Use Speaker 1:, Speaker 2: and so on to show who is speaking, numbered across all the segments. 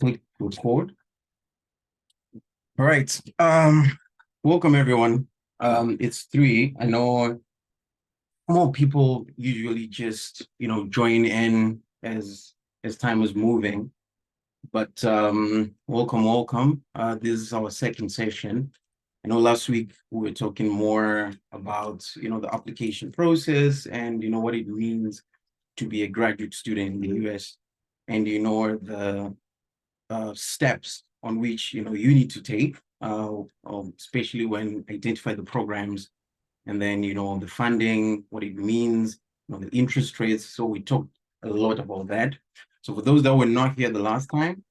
Speaker 1: Click record. All right. Welcome everyone. It's 3. I know more people usually just, join in as time is moving, but welcome. This is our second session. I know last week we were talking more about, the application process and what it means to be a graduate student in the US and the steps on which you need to take, especially when identify the programs, and then the funding, what it means, the interest rates. So we talked a lot about that. So for those that were not here the last time,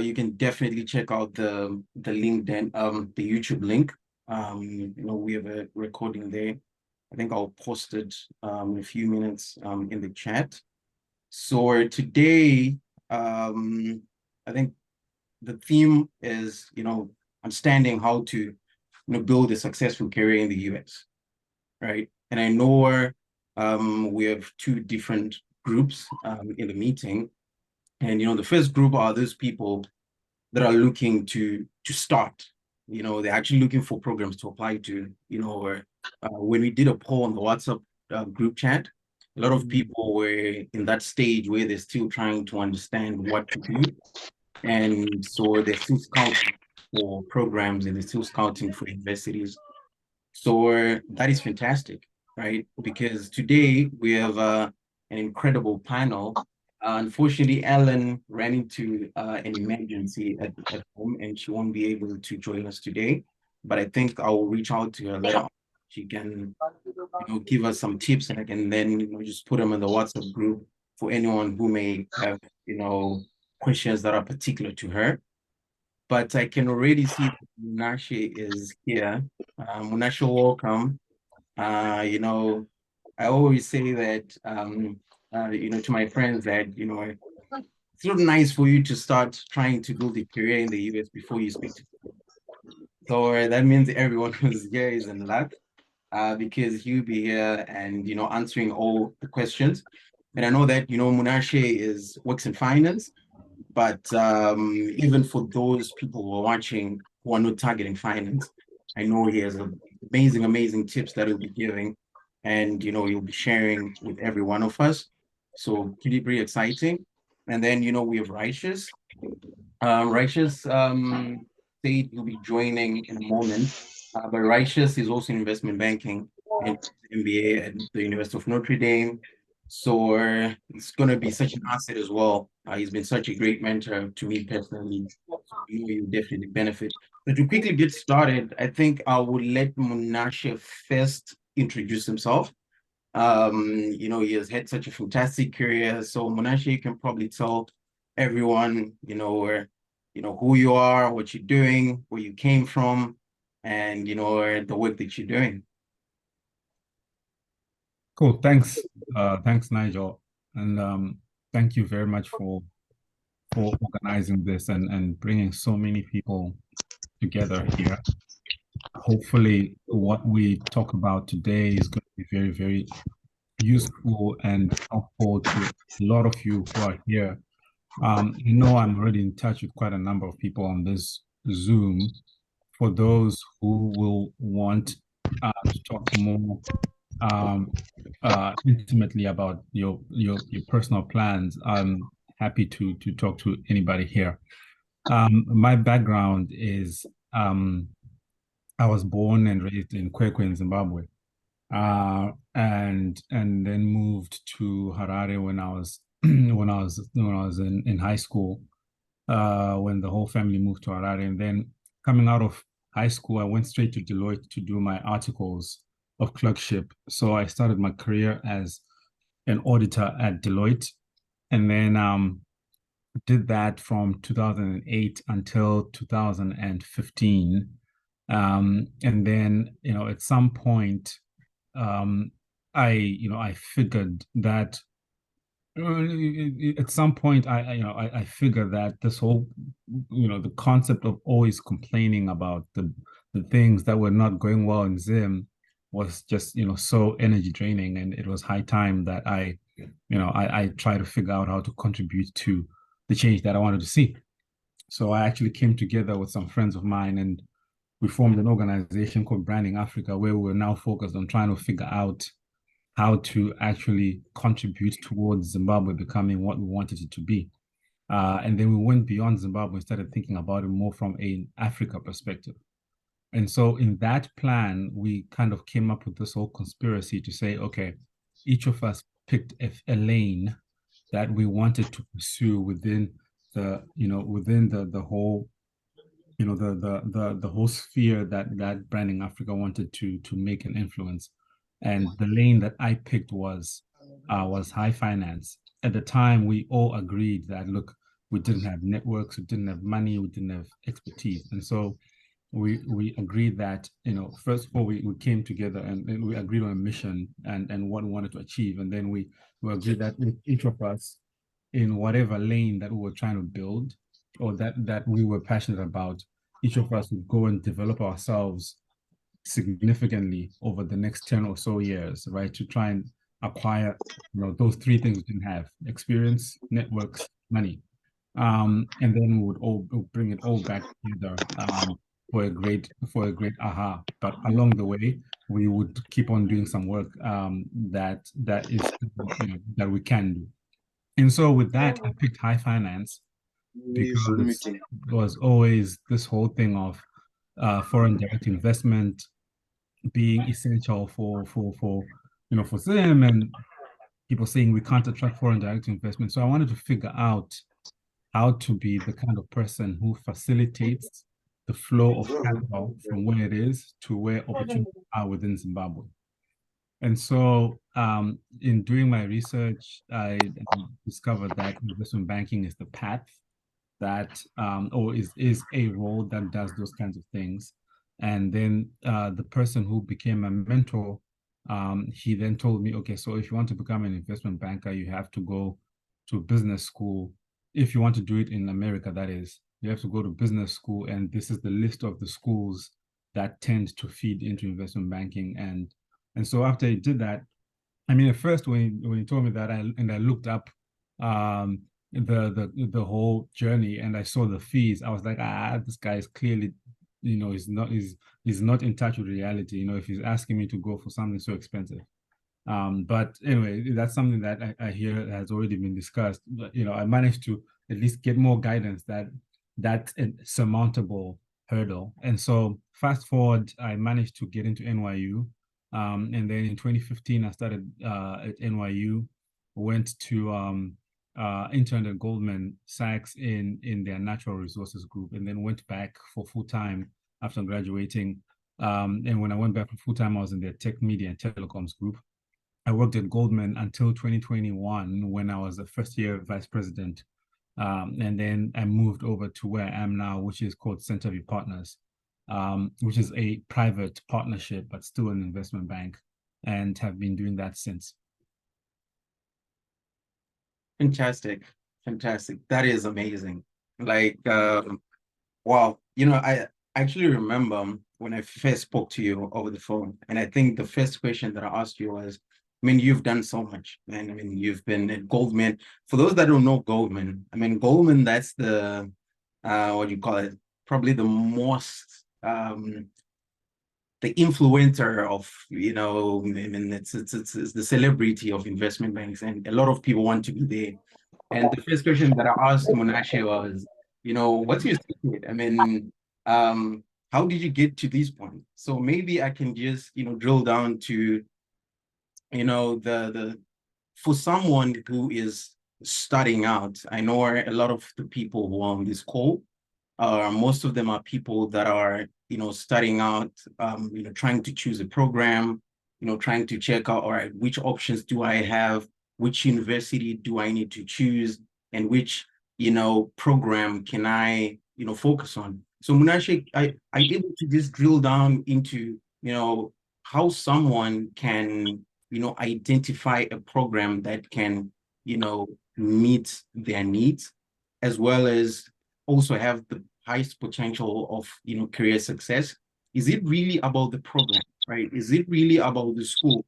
Speaker 1: you can definitely check out the link, then the YouTube link. We have a recording there. I think I'll post it in a few minutes in the chat. So today, I think the theme is, understanding how to, build a successful career in the US, right? And I know we have two different groups in the meeting. And, the first group are those people that are looking to start. They're actually looking for programs to apply to, when we did a poll on the WhatsApp group chat, a lot of people were in that stage where they're still trying to understand what to do. And so they're still scouting for programs and they're still scouting for universities. So that is fantastic, right? Because today we have an incredible panel. Unfortunately, Ellen ran into an emergency at home and she won't be able to join us today. But I think I will reach out to her later on. She can, give us some tips, and I can then, just put them in the WhatsApp group for anyone who may have, questions that are particular to her. But I can already see that Munashe is here. Munashe, welcome. I always say that, to my friends that, it's not nice for you to start trying to build a career in the US before you speak to people. So that means everyone who's here is in luck, because you'll be here and, answering all the questions. And I know that, Munashe works in finance, but even for those people who are watching who are not targeting finance, I know he has amazing tips that he'll be giving, and he'll be sharing with every one of us. So pretty exciting. And then we have Righteous. Righteous said he'll be joining in a moment. But Righteous is also in investment banking and MBA at the University of Notre Dame. So it's going to be such an asset as well. He's been such a great mentor to me personally. So you definitely benefit. But to quickly get started, I think I would let Munashe first introduce himself. He has had such a fantastic career. So Munashe, you can probably tell everyone, where, who you are, what you're doing, where you came from, and the work that you're doing.
Speaker 2: Cool. Thanks, Nigel, and thank you very much for organizing this and bringing so many people together here. Hopefully, what we talk about today is going to be very useful and helpful to a lot of you who are here. I'm already in touch with quite a number of people on this Zoom. For those who will want to talk more intimately about your personal plans, I'm happy to talk to anybody here. My background is I was born and raised in Kwekwe in Zimbabwe, and then moved to Harare when I was when I was in high school. When the whole family moved to Harare, and then coming out of high school, I went straight to Deloitte to do my articles of clerkship. So I started my career as an auditor at Deloitte, and then did that from 2008 until 2015. And then, at some point, I figured that at some point I figured that this whole the concept of always complaining about the things that were not going well in Zim was just so energy draining, and it was high time that I try to figure out how to contribute to the change that I wanted to see. So I actually came together with some friends of mine and we formed an organization called Branding Africa, where we're now focused on trying to figure out how to actually contribute towards Zimbabwe becoming what we wanted it to be. And then we went beyond Zimbabwe and started thinking about it more from an Africa perspective. And so in that plan, we kind of came up with this whole conspiracy to say, okay, each of us picked a lane that we wanted to pursue within the whole the whole sphere that Branding Africa wanted to make an influence. And the lane that I picked was high finance. At the time, we all agreed that look, we didn't have networks, we didn't have money, we didn't have expertise, and so we agreed that first of all we came together and we agreed on a mission and what we wanted to achieve, and then we agreed that with each of us in whatever lane that we were trying to build or that we were passionate about, each of us would go and develop ourselves significantly over the next 10 or so years, right? To try and acquire, those three things we didn't have: experience, networks, money. And then we would all bring it all back together for a great aha. But along the way, we would keep on doing some work that is that we can do. And so with that, I picked high finance because it was always this whole thing of foreign direct investment being essential for them, and people saying we can't attract foreign direct investment. So I wanted to figure out how to be the kind of person who facilitates the flow of capital from where it is to where opportunities are within Zimbabwe. And so, in doing my research, I discovered that investment banking is the path that, or is a role that does those kinds of things. And then the person who became a mentor, he then told me, okay, so if you want to become an investment banker, you have to go to business school. If you want to do it in America, that is, you have to go to business school, and this is the list of the schools that tend to feed into investment banking. And so after he did that, I mean, at first when he told me that, I looked up the whole journey and I saw the fees. I was like, this guy is clearly, he's not in touch with reality. If he's asking me to go for something so expensive. But anyway, that's something that I hear has already been discussed. But, I managed to at least get more guidance that that's a surmountable hurdle. And so fast forward, I managed to get into NYU. And then in 2015, I started at NYU, went to interned at Goldman Sachs in their natural resources group, and then went back for full time after graduating. And when I went back for full time, I was in their tech, media, and telecoms group. I worked at Goldman until 2021 when I was a first year vice president. And then I moved over to where I am now, which is called Centerview Partners, which is a private partnership, but still an investment bank, and have been doing that since.
Speaker 1: Fantastic. Fantastic. That is amazing. Like, wow, I actually remember when I first spoke to you over the phone, and I think the first question that I asked you was, I mean, you've done so much, man. I mean, you've been at Goldman. For those that don't know Goldman, I mean, Goldman, that's the, what do you call it? Probably the most, the influencer of, I mean, it's the celebrity of investment banks, and a lot of people want to be there. And the first question that I asked Munashe was, what's your secret? I mean, how did you get to this point? So maybe I can just, drill down to, the for someone who is starting out. I know a lot of the people who are on this call, most of them are people that are, starting out, trying to choose a program, trying to check out, all right, which options do I have? Which university do I need to choose? And which, program can I, focus on? So Munashe, I able to just drill down into, how someone can, identify a program that can, meet their needs, as well as also have the highest potential of, career success. Is it really about the program, right? Is it really about the school?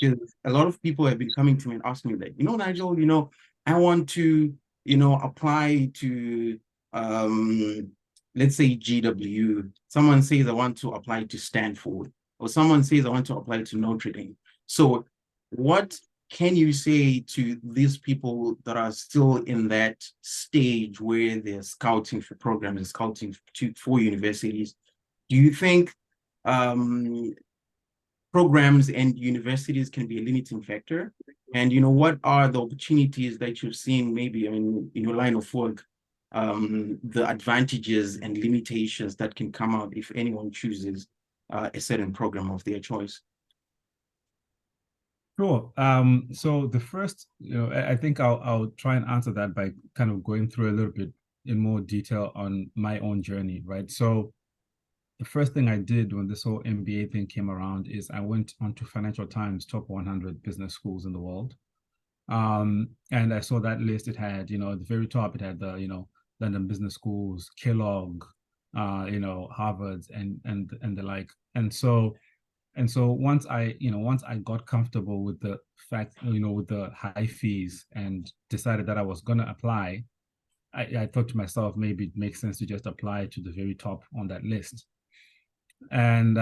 Speaker 1: Because a lot of people have been coming to me and asking me that, Nigel, I want to, apply to, let's say GW. Someone says I want to apply to Stanford, or someone says I want to apply to Notre Dame. So what can you say to these people that are still in that stage where they're scouting for programs and scouting for universities? Do you think programs and universities can be a limiting factor? And what are the opportunities that you've seen, maybe, I mean, in your line of work, the advantages and limitations that can come out if anyone chooses a certain program of their choice?
Speaker 2: Sure. So the first, I think I'll try and answer that by kind of going through a little bit in more detail on my own journey, right? So the first thing I did when this whole MBA thing came around is I went onto Financial Times top 100 business schools in the world. And I saw that list. It had, at the very top, it had the, London Business Schools, Kellogg, Harvard, and the like. And so once I got comfortable with the fact, with the high fees and decided that I was going to apply, I thought to myself, maybe it makes sense to just apply to the very top on that list. And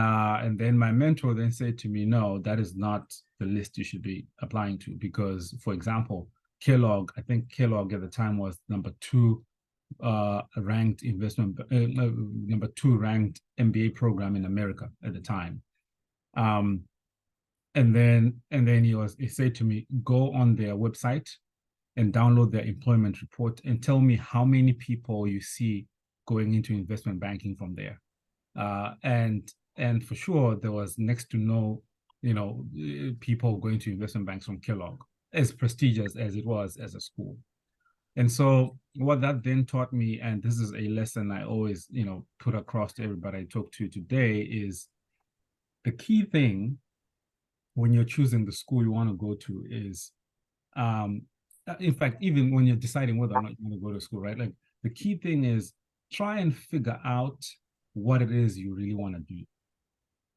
Speaker 2: then my mentor then said to me, no, that is not the list you should be applying to, because, for example, Kellogg, I think Kellogg at the time was number two ranked number two ranked MBA program in America at the time. And then he said to me, go on their website and download their employment report and tell me how many people you see going into investment banking from there. And for sure, there was next to no, people going to investment banks from Kellogg, as prestigious as it was as a school. And so what that then taught me, and this is a lesson I always, put across to everybody I talk to today, is the key thing when you're choosing the school you want to go to is, in fact, even when you're deciding whether or not you want to go to school, right? Like the key thing is try and figure out what it is you really want to do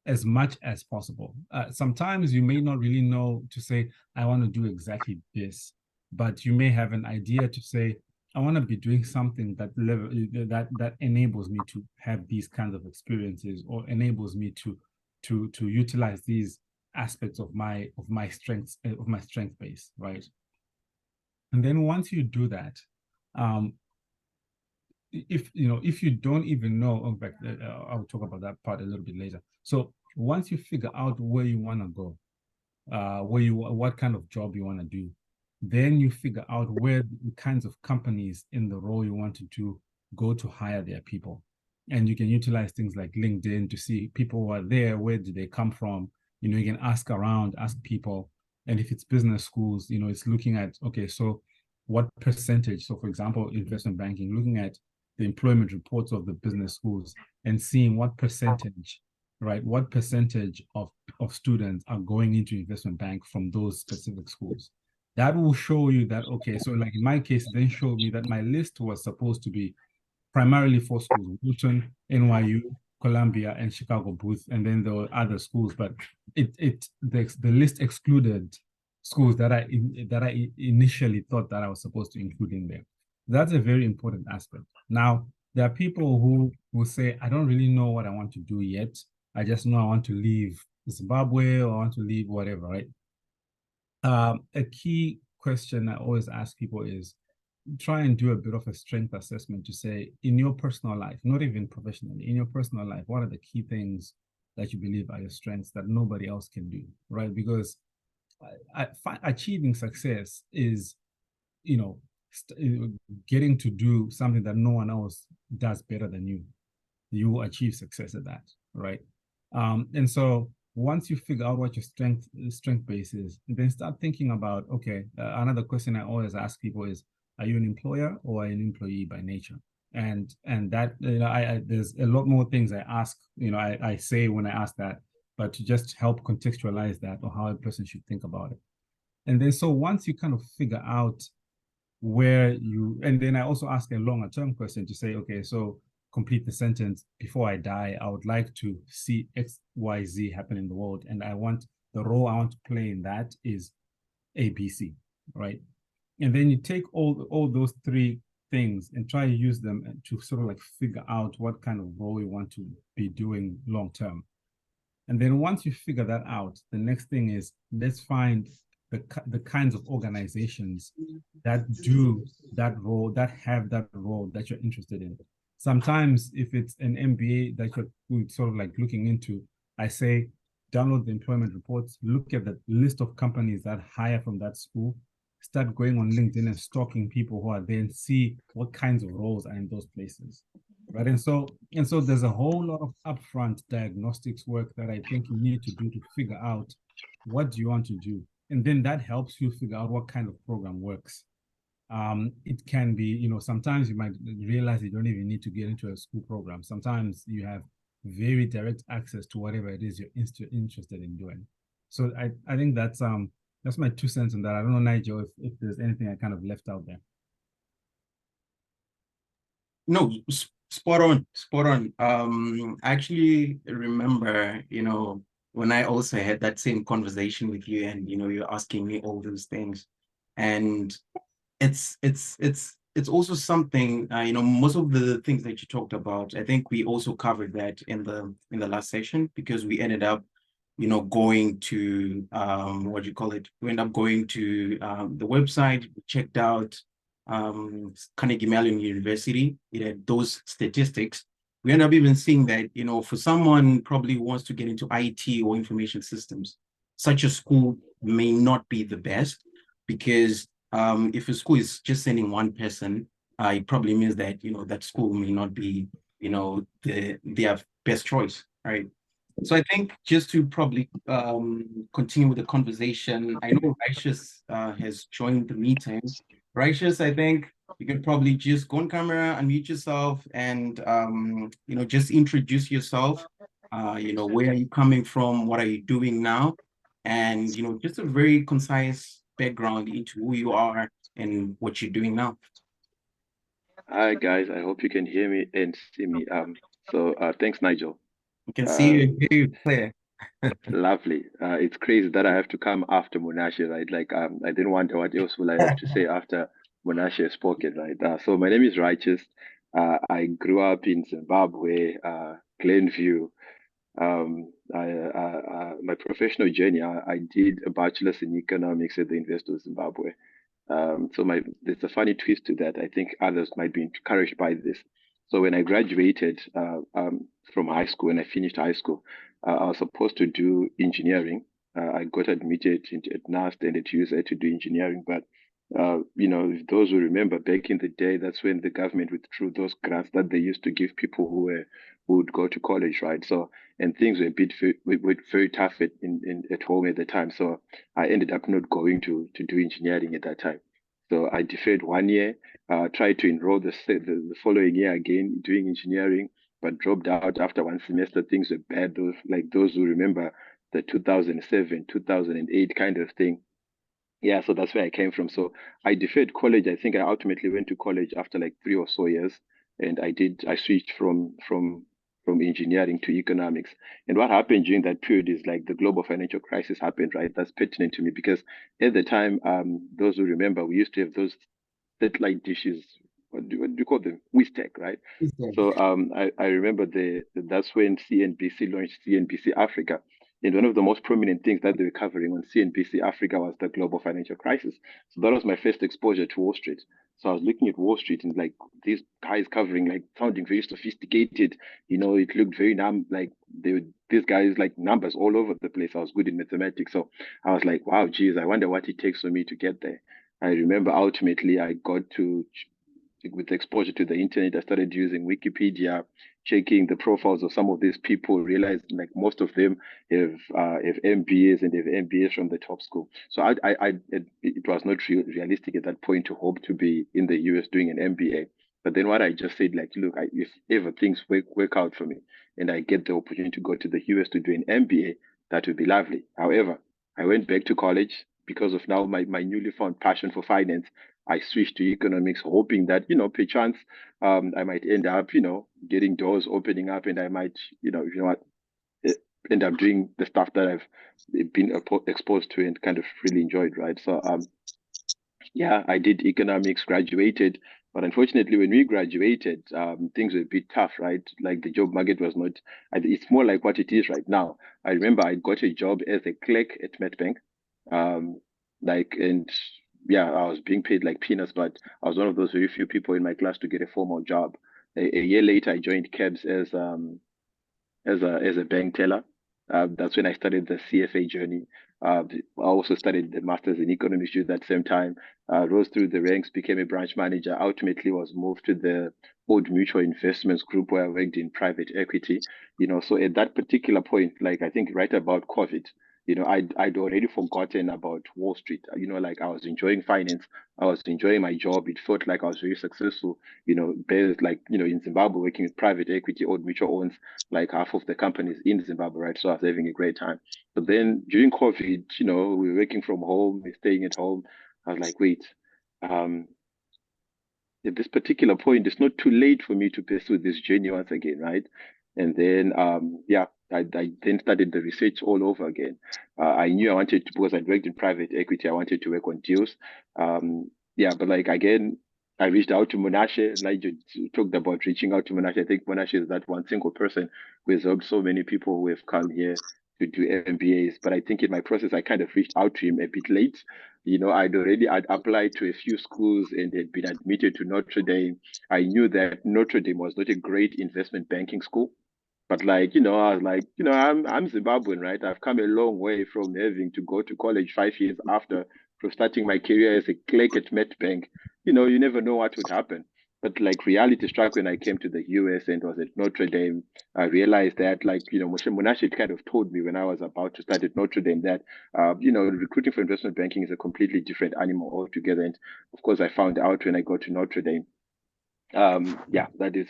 Speaker 2: as much as possible. Sometimes you may not really know to say, I want to do exactly this, but you may have an idea to say, I want to be doing something that enables me to have these kinds of experiences, or enables me to utilize these aspects of my strength base, right? And then once you do that, if you don't even know, in fact, I'll talk about that part a little bit later. So once you figure out where you want to go, what kind of job you want to do, then you figure out where the kinds of companies in the role you want to do go to hire their people. And you can utilize things like LinkedIn to see people who are there, where do they come from? You can ask around, ask people. And if it's business schools, it's looking at, okay, so what percentage? So for example, investment banking, looking at the employment reports of the business schools and seeing what percentage, right? What percentage of students are going into investment bank from those specific schools. That will show you that, okay, so like in my case, then showed me that my list was supposed to be primarily 4 schools: Wharton, NYU, Columbia, and Chicago Booth, and then there were other schools, but the list excluded schools that I initially thought that I was supposed to include in there. That's a very important aspect. Now, there are people who will say, I don't really know what I want to do yet. I just know I want to leave Zimbabwe, or I want to leave whatever, right? A key question I always ask people is, try and do a bit of a strength assessment to say, in your personal life, not even professionally, in your personal life, what are the key things that you believe are your strengths that nobody else can do, right? Because achieving success is, getting to do something that no one else does better than you. You achieve success at that, right? And so once you figure out what your strength base is, then start thinking about, okay, another question I always ask people is, are you an employer or an employee by nature? And that, there's a lot more things I ask, I say when I ask that, but to just help contextualize that, or how a person should think about it. And then so once you kind of figure out and then I also ask a longer term question to say, okay, so complete the sentence: before I die, I would like to see X, Y, Z happen in the world. And the role I want to play in that is ABC, right? And then you take all those three things and try to use them to sort of like figure out what kind of role you want to be doing long term. And then once you figure that out, the next thing is let's find the kinds of organizations that do that role, that have that role that you're interested in. Sometimes if it's an MBA that you're sort of like looking into, I say download the employment reports, look at the list of companies that hire from that school, start going on LinkedIn and stalking people who are there and see what kinds of roles are in those places. Right. And so there's a whole lot of upfront diagnostics work that I think you need to do to figure out what do you want to do. And then that helps you figure out what kind of program works. It can be, sometimes you might realize you don't even need to get into a school program. Sometimes you have very direct access to whatever it is you're interested in doing. So I think that's my 2 cents on that. I don't know, Nigel, if there's anything I kind of left out there.
Speaker 1: No, spot on, spot on. I actually remember, when I also had that same conversation with you, and you're asking me all those things. And it's also something, most of the things that you talked about, I think we also covered that in the last session, because we ended up going to what do you call it? We end up going to the website, checked out Carnegie Mellon University, those statistics. We end up even seeing that, for someone probably who wants to get into IT or information systems, such a school may not be the best, because if a school is just sending one person, it probably means that, that school may not be, their best choice, right? So I think just to probably continue with the conversation, I know Righteous has joined the meeting. Righteous, I think you can probably just go on camera, unmute yourself, and just introduce yourself. Where are you coming from? What are you doing now? And just a very concise background into who you are and what you're doing now.
Speaker 3: Hi guys, I hope you can hear me and see me. Thanks Nigel.
Speaker 1: You can see you and hear you clear.
Speaker 3: Lovely. It's crazy that I have to come after Monashe, right? Like I didn't wonder what else will I have to say after Monashe has spoken, right? So my name is Righteous. I grew up in Zimbabwe, Glenview. My professional journey, I did a bachelor's in economics at the University of Zimbabwe. There's a funny twist to that. I think others might be encouraged by this. So when I graduated from high school, when I finished high school, I was supposed to do engineering. I got admitted at NAST and at USA to do engineering, but those who remember back in the day, that's when the government withdrew those grants that they used to give people who would go to college, right? So and things were a bit were very tough at home at the time. So I ended up not going to do engineering at that time. So I deferred 1 year, tried to enroll the following year again doing engineering, but dropped out after one semester. Things were bad. Those who remember the 2007, 2008 kind of thing. Yeah, so that's where I came from. So I deferred college. I think I ultimately went to college after like 3 or so years, and I switched from engineering to economics. And what happened during that period is like the global financial crisis happened, right? That's pertinent to me because at the time, those who remember, we used to have those satellite dishes. What do you call them? WISTEC, right? So I remember that's when CNBC launched CNBC Africa. And one of the most prominent things that they were covering on CNBC Africa was the global financial crisis. So that was my first exposure to Wall Street. So I was looking at Wall Street and like these guys covering, like sounding very sophisticated. It looked very these guys like numbers all over the place. I was good in mathematics. So I was like, wow, geez, I wonder what it takes for me to get there. I remember ultimately I got to with exposure to the internet, I started using Wikipedia, checking the profiles of some of these people, realized like most of them have MBAs and have MBAs from the top school. So it was not realistic at that point to hope to be in the US doing an MBA. But then what I just said, like, look, if ever things work out for me and I get the opportunity to go to the US to do an MBA, that would be lovely. However, I went back to college because of now my newly found passion for finance. I switched to economics, hoping that, perchance, I might end up, getting doors opening up, and I might, end up doing the stuff that I've been exposed to and kind of really enjoyed, right? So, Yeah, I did economics, graduated, but unfortunately, when we graduated, things were a bit tough, right? Like the job market was not. It's more like what it is right now. I remember I got a job as a clerk at Metbank, um, and yeah, I was being paid like peanuts, but I was one of those very few people in my class to get a formal job. A year later, I joined KEBS as a bank teller. That's when I started the CFA journey. I also studied the masters in economics at that same time. Rose through the ranks, became a branch manager. Ultimately, was moved to the Old Mutual Investments Group where I worked in private equity. So at that particular point, like I think right about COVID, I'd already forgotten about Wall Street. Like I was enjoying finance, I was enjoying my job. It felt like I was very successful. Based like in Zimbabwe, working with private equity. Old Mutual owns like half of the companies in Zimbabwe, right? So I was having a great time. But then during COVID, we were working from home, we were staying at home. I was like, wait, um, at this particular point, it's not too late for me to pursue this journey once again, right? And then, yeah, I then started the research all over again. I knew I wanted to, because I'd worked in private equity, I wanted to work on deals. Yeah, but like again, I reached out to Monashe. Nigel talked about reaching out to Monashe. I think Monashe is that one single person who has helped so many people who have come here to do MBAs. But I think in my process, I kind of reached out to him a bit late. I'd applied to a few schools and had been admitted to Notre Dame. I knew that Notre Dame was not a great investment banking school. But like, I was like, I'm Zimbabwean, right? I've come a long way from having to go to college 5 years after, from starting my career as a clerk at Metbank. You never know what would happen. But like reality struck when I came to the US and was at Notre Dame. I realized that, like, Moshe Monashe kind of told me when I was about to start at Notre Dame that, recruiting for investment banking is a completely different animal altogether. And of course, I found out when I got to Notre Dame. Yeah, that is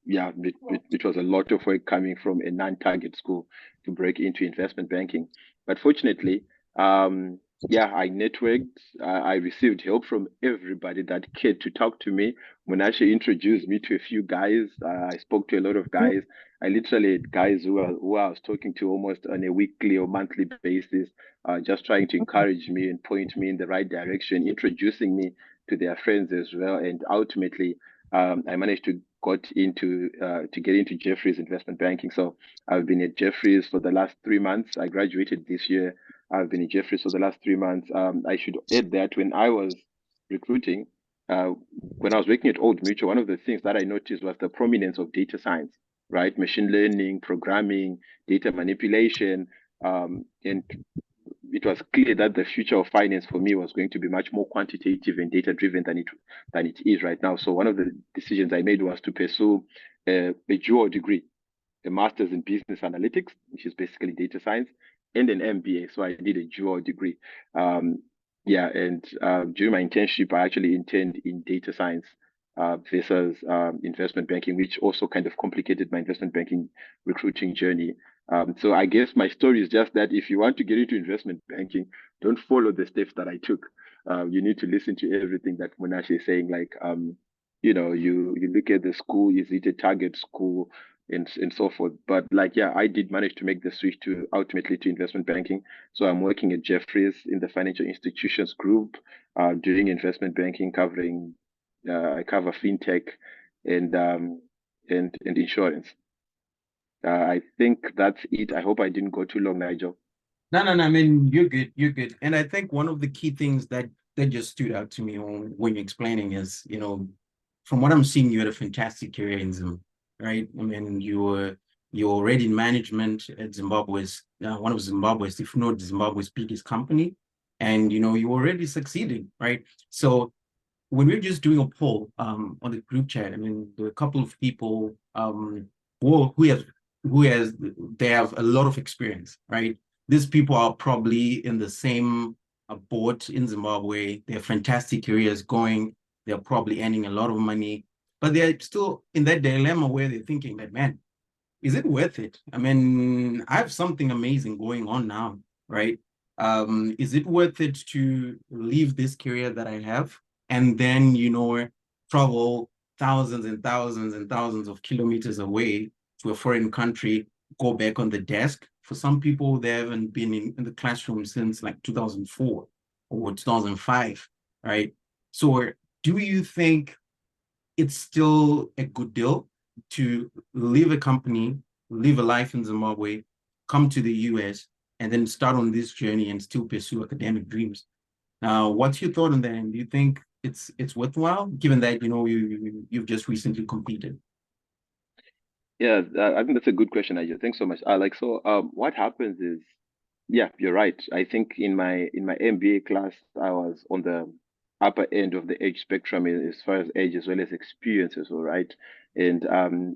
Speaker 3: yeah, it was a lot of work coming from a non-target school to break into investment banking. But fortunately, yeah, I networked. I received help from everybody that cared to talk to me. Monashe introduced me to a few guys. I spoke to a lot of guys. I literally had guys who I was talking to almost on a weekly or monthly basis, just trying to encourage me and point me in the right direction, introducing me to their friends as well. And ultimately, I managed to get into Jefferies investment banking. So I've been at Jefferies for the last 3 months. I graduated this year. I've been at Jefferies for the last 3 months. I should add that when I was recruiting, uh, when I was working at Old Mutual, one of the things that I noticed was the prominence of data science, right? Machine learning, programming, data manipulation, and it was clear that the future of finance for me was going to be much more quantitative and data driven than it is right now. So one of the decisions I made was to pursue a dual degree, a master's in business analytics, which is basically data science, and an MBA. So I did a dual degree. Yeah, and during my internship, I actually interned in data science versus investment banking, which also kind of complicated my investment banking recruiting journey. So I guess my story is just that if you want to get into investment banking, don't follow the steps that I took. You need to listen to everything that Monash is saying. Like, you look at the school, is it a target school, and so forth. But like, yeah, I did manage to make the switch to ultimately to investment banking. So I'm working at Jefferies in the financial institutions group, doing investment banking, covering I cover fintech and and insurance. I think that's it. I hope I didn't go too long, Nigel.
Speaker 1: No. I mean, you're good. You're good. And I think one of the key things that just stood out to me when you're explaining is, from what I'm seeing, you had a fantastic career in Zim, right? I mean, you're already in management at Zimbabwe's one of Zimbabwe's, if not Zimbabwe's biggest company, and you're already succeeding, right? So when we're just doing a poll on the group chat, I mean, there are a couple of people who has they have a lot of experience, right? These people are probably in the same boat in Zimbabwe. They have fantastic careers going. They're probably earning a lot of money, but they're still in that dilemma where they're thinking that, man, is it worth it? I mean, I have something amazing going on now, right? Is it worth it to leave this career that I have and then, travel thousands and thousands and thousands of kilometers away to a foreign country, go back on the desk? For some people, they haven't been in the classroom since like 2004 or 2005. right? So do you think it's still a good deal to leave a company, live a life in Zimbabwe, come to the US, and then start on this journey and still pursue academic dreams? What's your thought on that? And do you think it's worthwhile, given that you've just recently completed?
Speaker 3: Yeah, I think that's a good question, Nigel. Thanks so much. What happens is, yeah, you're right. I think in my MBA class, I was on the upper end of the age spectrum as far as age as well as experience as well, right? And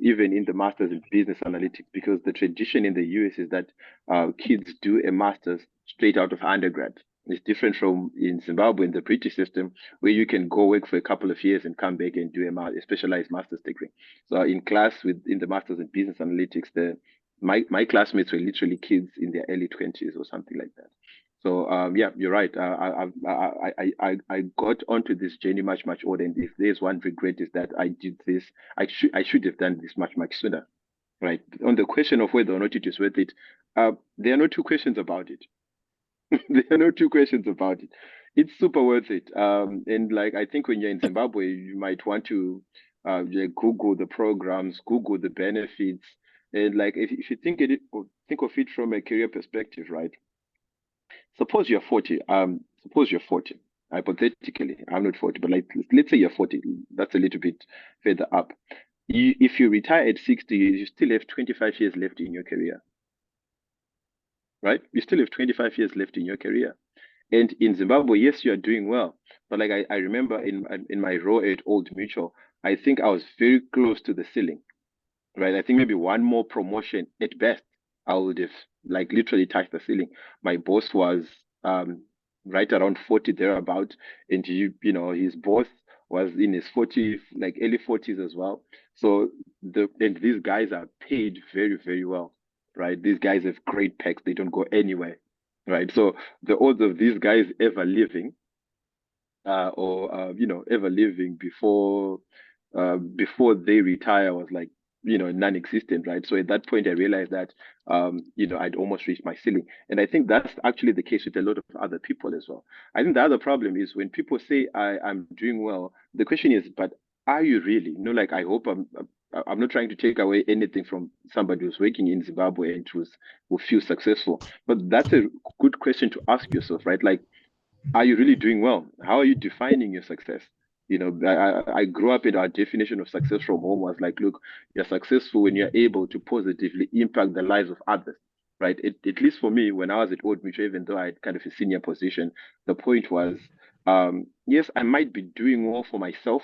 Speaker 3: even in the masters in business analytics, because the tradition in the US is that kids do a master's straight out of undergrad. It's different from in Zimbabwe in the British system, where you can go work for a couple of years and come back and do a specialized master's degree. So in class in the masters in business analytics, my classmates were literally kids in their early 20s or something like that. So yeah, you're right. I got onto this journey much older, and if there's one regret is that I did this. I should have done this much sooner. Right. On the question of whether or not it is worth it, there are no two questions about it. There are no two questions about it. It's super worth it. And like I think when you're in Zimbabwe, you might want to Google the programs, Google the benefits, and like if you think of it from a career perspective, right? Suppose you're 40. Suppose you're 40. Hypothetically, I'm not 40, but like let's say you're 40. That's a little bit further up. If you retire at 60, you still have 25 years left in your career, right? You still have 25 years left in your career. And in Zimbabwe, yes, you are doing well. But like I remember in my role at Old Mutual, I think I was very close to the ceiling, right? I think maybe one more promotion at best, I would have like literally touched the ceiling. My boss was right around 40 thereabout, and his boss was in his 40s, like early 40s as well. So these guys are paid very well, right? These guys have great packs, they don't go anywhere, right? So the odds of these guys ever living or ever living before they retire was like non-existent, right? So at that point I realized that I'd almost reached my ceiling, and I think that's actually the case with a lot of other people as well. I think the other problem is when people say I'm doing well, the question is, but are you really? Like I hope I'm not trying to take away anything from somebody who's working in Zimbabwe and who feels successful, but that's a good question to ask yourself, right? Like, are you really doing well? How are you defining your success? I grew up in our definition of success from home was like, look, you're successful when you're able to positively impact the lives of others, right? At least for me, when I was at Old Mutual, even though I had kind of a senior position, the point was, yes, I might be doing well for myself,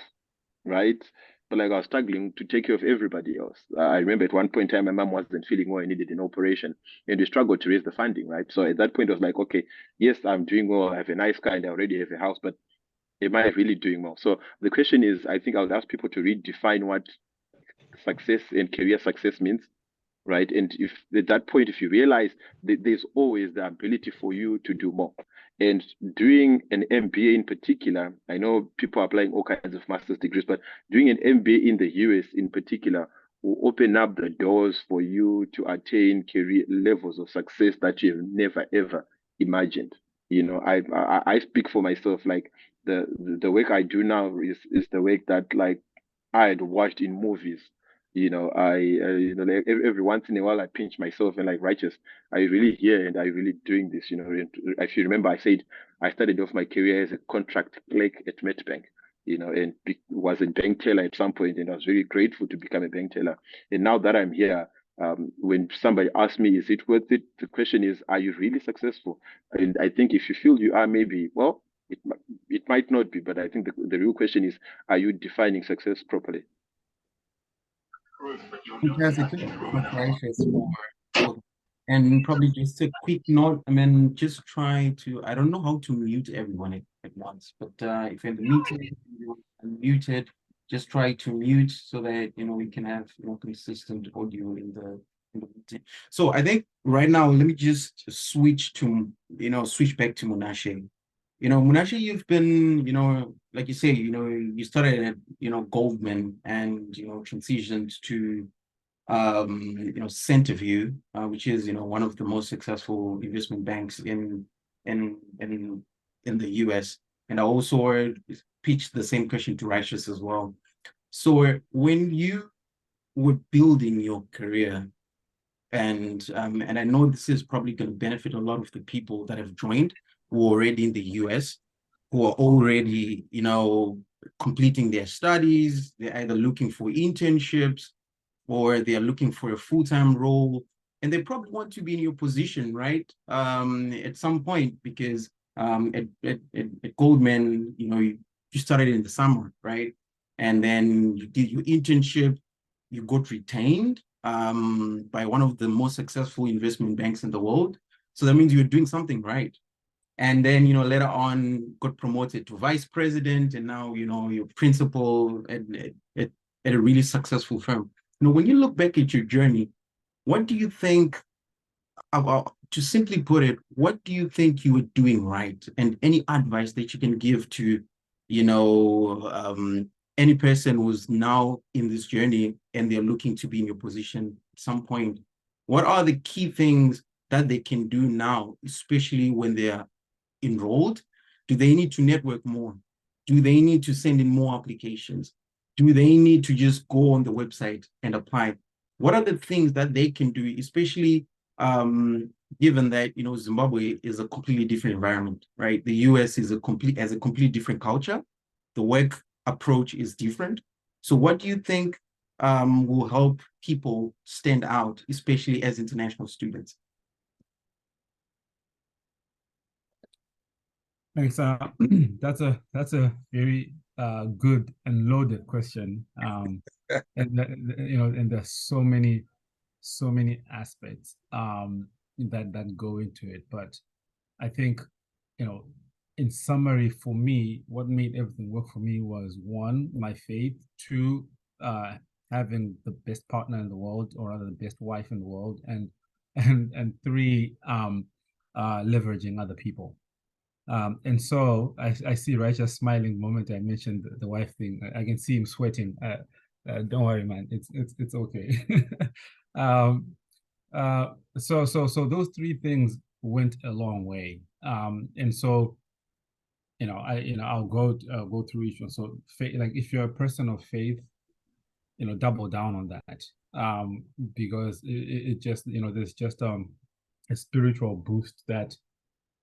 Speaker 3: right? But like I was struggling to take care of everybody else. I remember at one point in time, my mom wasn't feeling well and needed an operation, and we struggled to raise the funding, right? So at that point, I was like, okay, yes, I'm doing well. I have a nice car and I already have a house, but am I really doing well? So the question is, I think I would ask people to redefine what success and career success means, right? And if at that point, if you realize that there's always the ability for you to do more. And doing an MBA in particular, I know people are applying all kinds of master's degrees, but doing an MBA in the US in particular will open up the doors for you to attain career levels of success that you've never ever imagined. I speak for myself. Like the work I do now is the work that like I had watched in movies. Like every once in a while I pinch myself and like, righteous, I really here and I really doing this. And if you remember, I said I started off my career as a contract clerk at Metbank, and was a bank teller at some point, and I was very grateful to become a bank teller. And now that I'm here, when somebody asks me, is it worth it? The question is, are you really successful? And I think if you feel you are, maybe, well, it might not be, but I think the real question is, are you defining success properly?
Speaker 1: Fantastic. Thank you so much, Righteous, for and probably just a quick note. I mean, just try to, I don't know how to mute everyone at once, but if you're in the meeting, you're unmuted, just try to mute so that we can have consistent audio in the meeting. So I think right now, let me just switch back to Munashe. Munashe, you've been, like you say, you started at, Goldman and, transitioned to, Centerview, which is, one of the most successful investment banks in the US. And I also pitched the same question to Righteous as well. So when you were building your career, and I know this is probably going to benefit a lot of the people that have joined who are already in the US, who are already, completing their studies. They're either looking for internships or they are looking for a full-time role, and they probably want to be in your position, right? At some point, because at Goldman, you started in the summer, right? And then you did your internship, you got retained by one of the most successful investment banks in the world. So that means you're doing something right. And then, later on got promoted to vice president, and now, you're principal at a really successful firm. When you look back at your journey, what do you think about, to simply put it, what do you think you were doing right? And any advice that you can give to, any person who's now in this journey and they're looking to be in your position at some point, what are the key things that they can do now, especially when they're enrolled? Do they need to network more? Do they need to send in more applications? Do they need to just go on the website and apply? What are the things that they can do, especially given that Zimbabwe is a completely different environment, right? The US is has a completely different culture. The work approach is different. So what do you think will help people stand out, especially as international students?
Speaker 2: Thanks. That's a very good and loaded question. And there's so many aspects that go into it. But I think, in summary, for me, what made everything work for me was, one, my faith; two, having the best partner in the world, or rather the best wife in the world; and three, leveraging other people. And so I see Raja smiling the moment I mentioned the wife thing. I can see him sweating. Don't worry, man. It's okay. So those three things went a long way. And so, I'll go through each one. So like, if you're a person of faith, double down on that. Because it just, there's just a spiritual boost that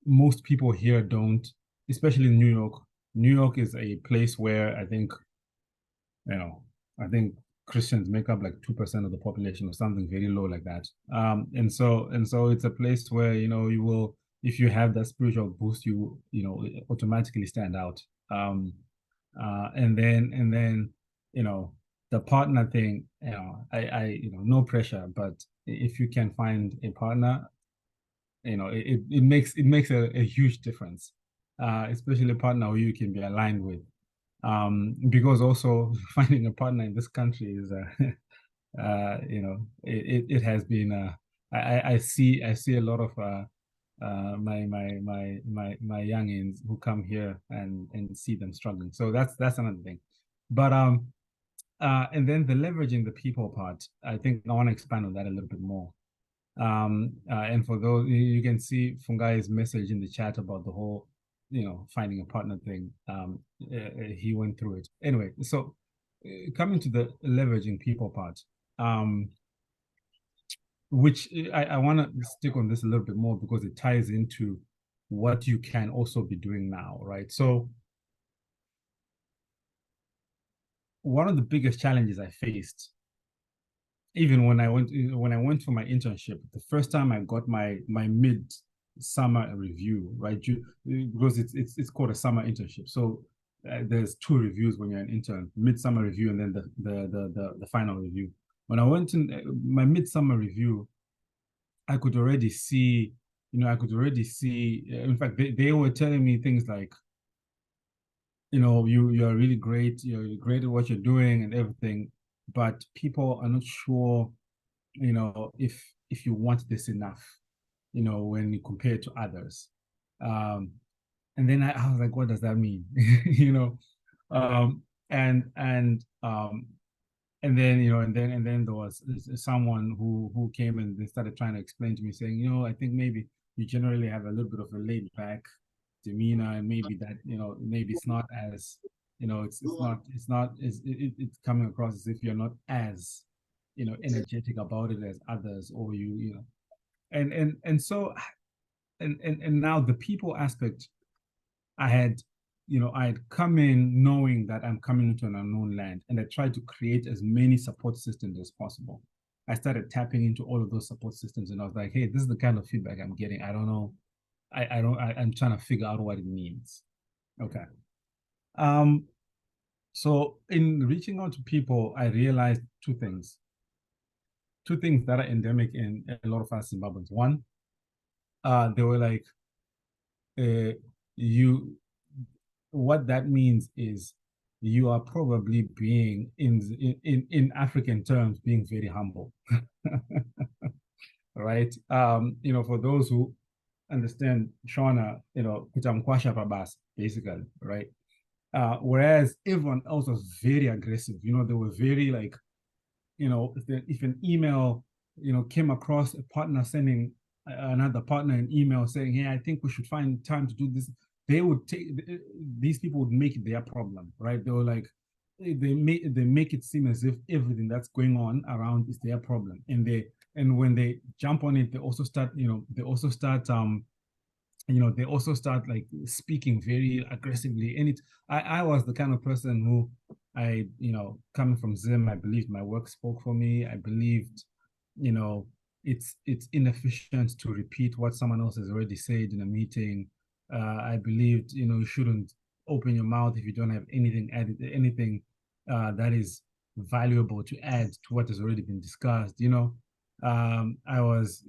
Speaker 2: most people here don't, especially in New York. New York is a place where I think Christians make up like 2% of the population, or something very low like that. And so it's a place where, you will, if you have that spiritual boost, you automatically stand out. And then the partner thing, I no pressure, but if you can find a partner, it makes a huge difference, especially a partner who you can be aligned with. Because also finding a partner in this country is, it has been, I see a lot of my youngins who come here and see them struggling. So that's another thing. But and then the leveraging the people part, I think I want to expand on that a little bit more. And for those, you can see Fungai's message in the chat about the whole, finding a partner thing. He went through it anyway. So coming to the leveraging people part, which I want to stick on this a little bit more, because it ties into what you can also be doing now, right? So one of the biggest challenges I faced, even when I went for my internship, the first time I got my mid-summer review, right? Because it's called a summer internship. So there's two reviews when you're an intern: mid-summer review, and then the final review. When I went in my mid-summer review, I could already see, in fact, they were telling me things like, you're really great, you're great at what you're doing and everything, but people are not sure, if you want this enough, when you compare to others. And then I was like, what does that mean? Um, and and um, and then there was someone who came and they started trying to explain to me, saying, I think maybe you generally have a little bit of a laid back demeanor, and maybe that, maybe it's not as, it's coming across as if you're not as, energetic about it as others, or and now the people aspect, I had, I had come in knowing that I'm coming into an unknown land, and I tried to create as many support systems as possible. I started tapping into all of those support systems, and I was like, hey, this is the kind of feedback I'm getting. I don't know. I'm trying to figure out what it means. Okay. So in reaching out to people, I realized two things. Two things that are endemic in a lot of us Zimbabweans. One, they were like, what that means is you are probably being in African terms, being very humble. Right? For those who understand Shona, kutamkwasha pabasa, basically, right? Whereas everyone else was very aggressive. They were very like, if an email, came across a partner sending another partner an email saying, hey, I think we should find time to do this, they would take, these people would make it their problem, right? They were like, they make it seem as if everything that's going on around is their problem. And when they jump on it, they also start like speaking very aggressively. And I was the kind of person who coming from Zim, I believed my work spoke for me. I believed, it's inefficient to repeat what someone else has already said in a meeting. I believed, you shouldn't open your mouth if you don't have anything that is valuable to add to what has already been discussed. I was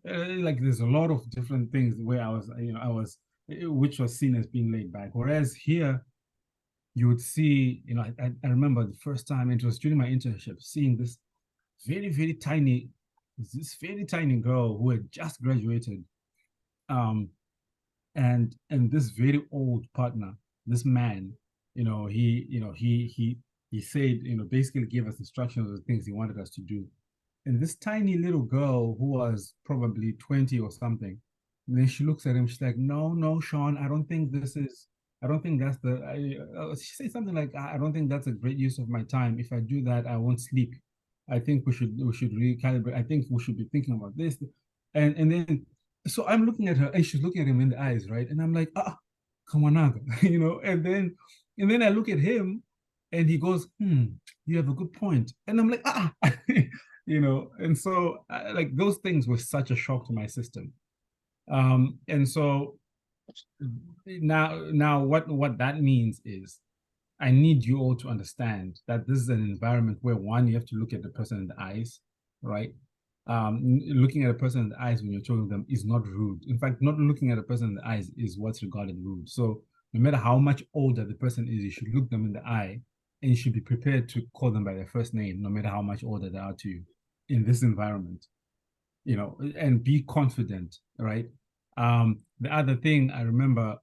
Speaker 2: like, there's a lot of different things where which was seen as being laid back. Whereas here, you would see, I remember the first time, it was during my internship, seeing this very, very tiny girl who had just graduated, and this very old partner, this man, he said, basically gave us instructions of the things he wanted us to do. And this tiny little girl who was probably 20 or something, and then she looks at him, she's like, no, Sean, I don't think that's she said something like, I don't think that's a great use of my time. If I do that, I won't sleep. I think we should recalibrate. I think we should be thinking about this. And then, so I'm looking at her and she's looking at him in the eyes, right? And I'm like, come on, and then I look at him and he goes, you have a good point. And I'm like, and so like those things were such a shock to my system. And so now what that means is, I need you all to understand that this is an environment where, one, you have to look at the person in the eyes, right? Looking at a person in the eyes when you're talking to them is not rude. In fact, not looking at a person in the eyes is what's regarded rude. So no matter how much older the person is, you should look them in the eye, and you should be prepared to call them by their first name, no matter how much older they are to you in this environment, and be confident, right? The other thing I remember,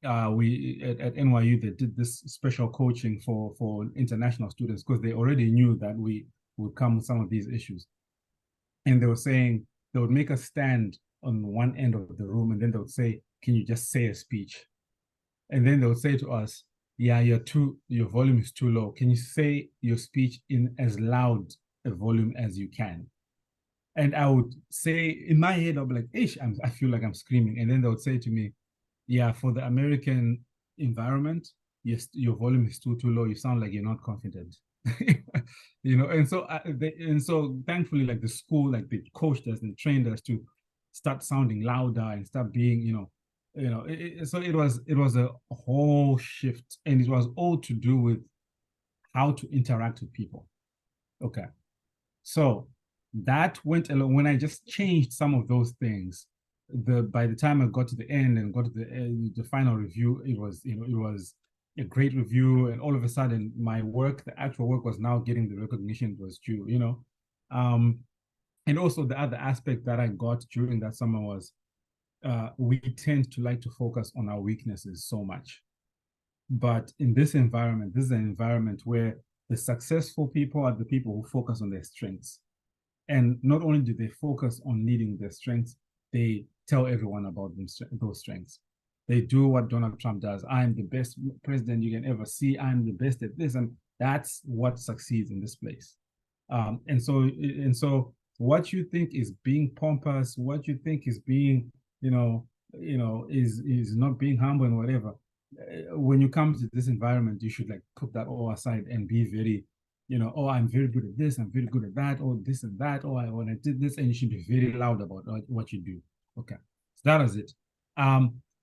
Speaker 2: we at NYU, they did this special coaching for international students, because they already knew that we would come with some of these issues. And they were saying they would make us stand on one end of the room, and then they would say, can you just say a speech? And then they would say to us, yeah, your volume is too low. Can you say your speech in as loud a volume as you can? And I would say, in my head, I'll be like, I feel like I'm screaming. And then they would say to me, yeah, for the American environment, yes, your volume is too low. You sound like you're not confident. And so thankfully, like the school, like they coached us and trained us to start sounding louder and start being, so it was a whole shift, and it was all to do with how to interact with people. Okay. So that went along. When I just changed some of those things, by the time I got to the end and got to the final review, it was a great review, and all of a sudden my work, the actual work, was now getting the recognition it was due. And also the other aspect that I got during that summer was, we tend to like to focus on our weaknesses so much, but in this environment, this is an environment where the successful people are the people who focus on their strengths. And not only do they focus on leading their strengths, they tell everyone about those strengths. They do what Donald Trump does. I'm the best president you can ever see. I'm the best at this, and that's what succeeds in this place. And so what you think is being pompous, what you think is being, is not being humble and whatever. When you come to this environment, you should like put that all aside and be very, oh, I'm very good at this, I'm very good at that, or this and that, or when I did this, and you should be very loud about what you do. Okay, so that is it.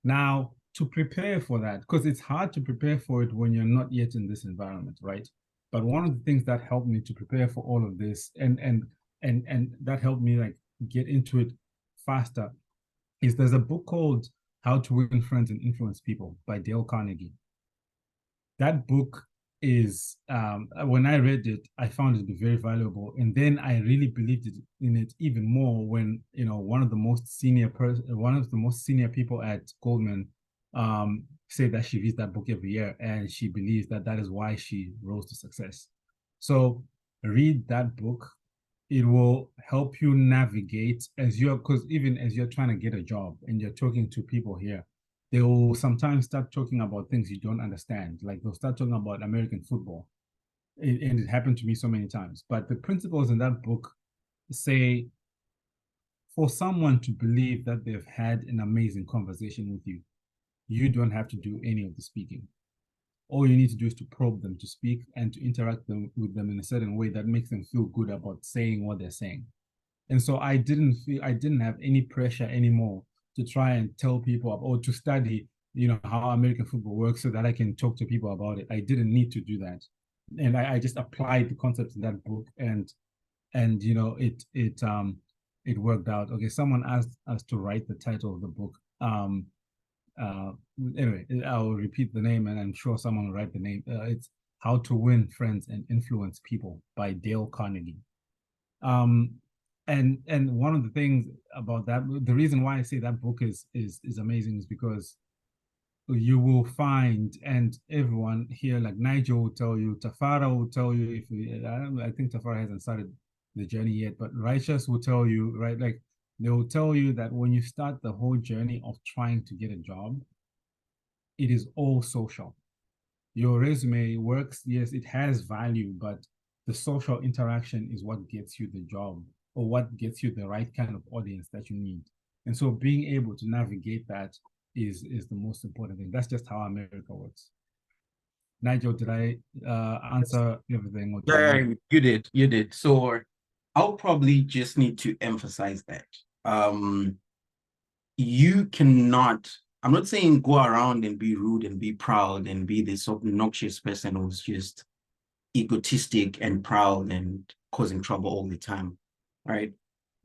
Speaker 2: Now to prepare for that, because it's hard to prepare for it when you're not yet in this environment, right? But one of the things that helped me to prepare for all of this and that helped me like get into it faster is there's a book called How to Win Friends and Influence People by Dale Carnegie. That book is when I read it, I found it to be very valuable, and then I really believed in it even more when one of the most senior people at Goldman said that she reads that book every year, and she believes that that is why she rose to success. So read that book. It will help you navigate because even as you're trying to get a job and you're talking to people here, they will sometimes start talking about things you don't understand. Like they'll start talking about American football. And it happened to me so many times. But the principles in that book say for someone to believe that they've had an amazing conversation with you, you don't have to do any of the speaking. All you need to do is to probe them to speak and to interact with them in a certain way that makes them feel good about saying what they're saying. And so I didn't have any pressure anymore to try and tell people or to study, how American football works so that I can talk to people about it. I didn't need to do that. And I just applied the concepts in that book and it worked out. Okay, someone asked us to write the title of the book. Uh, anyway, I'll repeat the name and I'm sure someone will write the name. It's How to Win Friends and Influence People by Dale Carnegie. And one of the things about that, the reason why I say that book is amazing is because you will find, and everyone here, like Nigel will tell you, Tafara will tell you, I think Tafara hasn't started the journey yet, but Righteous will tell you, right? Like they will tell you that when you start the whole journey of trying to get a job, it is all social. Your resume works, yes, it has value, but the social interaction is what gets you the job or what gets you the right kind of audience that you need. And so being able to navigate that is the most important thing. That's just how America works. Nigel, did I answer everything? Or
Speaker 1: Yeah, you did. So I'll probably just need to emphasize that. You cannot, I'm not saying go around and be rude and be proud and be this obnoxious person who's just egotistic and proud and causing trouble all the time, right?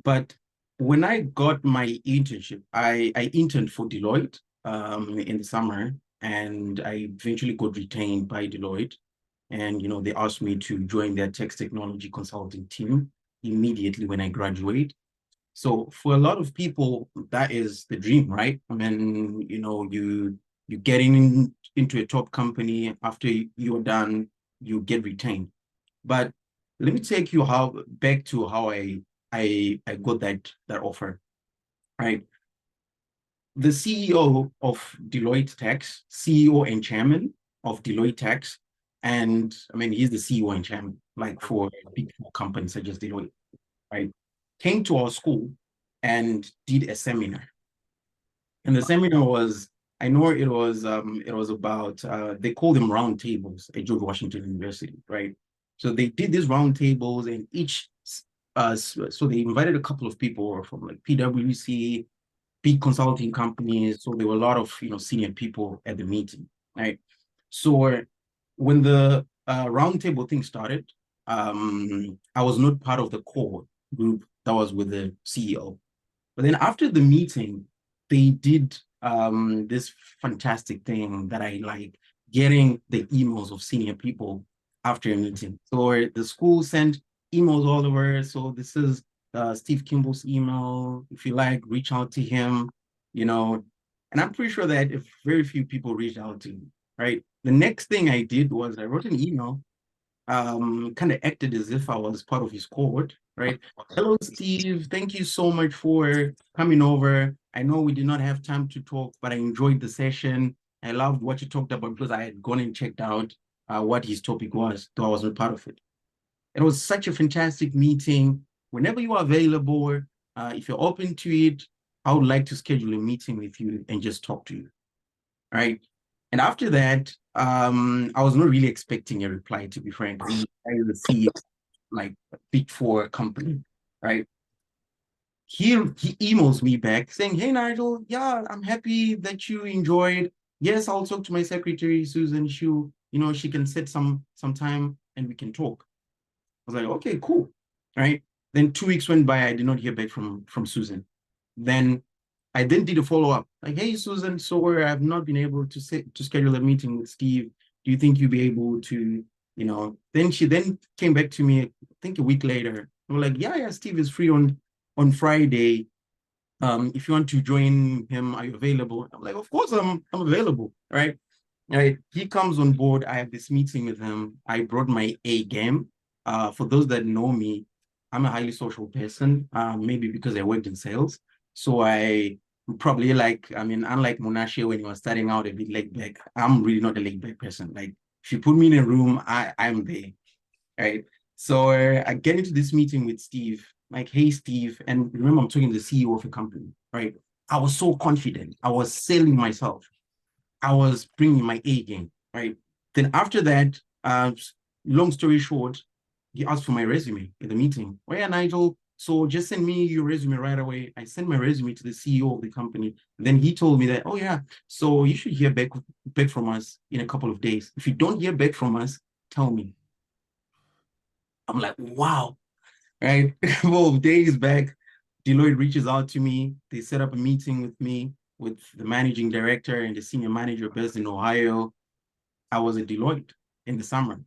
Speaker 1: But when I got my internship, I interned for Deloitte in the summer, and I eventually got retained by Deloitte. And they asked me to join their technology consulting team immediately when I graduate. So for a lot of people, that is the dream, right? I mean, you getting into a top company after you're done, you get retained. But let me take you back to how I got that offer, right? The CEO of Deloitte Tax, CEO and chairman of Deloitte Tax, and I mean he's the CEO and chairman, like for big four companies such as Deloitte, right? Came to our school and did a seminar. And the seminar was, I know it was about they call them round tables at George Washington University, right? So they did these round tables, and so they invited a couple of people from like PwC, big consulting companies. So there were a lot of senior people at the meeting, right? So when the roundtable thing started, I was not part of the core group that was with the CEO. But then after the meeting, they did this fantastic thing that I like, getting the emails of senior people after a meeting. So the school sent emails all over. So this is Steve Kimball's email. If you like, reach out to him, And I'm pretty sure that if very few people reached out to him, right? The next thing I did was I wrote an email, kind of acted as if I was part of his cohort, right? Hello, Steve. Thank you so much for coming over. I know we did not have time to talk, but I enjoyed the session. I loved what you talked about because I had gone and checked out what his topic was, though I wasn't part of it. It was such a fantastic meeting. Whenever you are available, if you're open to it, I would like to schedule a meeting with you and just talk to you. Right. And after that, I was not really expecting a reply, to be frank. I see it like a Big Four company, right? He emails me back saying, "Hey Nigel, yeah, I'm happy that you enjoyed. Yes, I'll talk to my secretary, Susan. She can set some time and we can talk." I was like, okay, cool. Right. Then 2 weeks went by, I did not hear back from Susan. Then I then did a follow-up, like, hey, Susan, so I've not been able to schedule a meeting with Steve. Do you think you'll be able to, Then she then came back to me, I think a week later. I'm like, yeah, Steve is free on Friday. If you want to join him, are you available? I'm like, of course I'm available, right? Right. He comes on board. I have this meeting with him. I brought my A game. For those that know me, I'm a highly social person, maybe because I worked in sales. So I probably unlike Monashe when he was starting out a bit laid back, I'm really not a laid back person. Like if you put me in a room, I'm there. Right. So I get into this meeting with Steve, like, hey, Steve, and remember I'm talking to the CEO of a company, right? I was so confident. I was selling myself. I was bringing my A game, right? Then after that, long story short, he asked for my resume in the meeting. Oh yeah, Nigel, so just send me your resume right away. I sent my resume to the CEO of the company. Then he told me that, oh yeah, so you should hear back from us in a couple of days. If you don't hear back from us, tell me. I'm like, wow, right? A couple of days back, Deloitte reaches out to me. They set up a meeting with me, with the managing director and the senior manager based in Ohio. I was at Deloitte in the summer.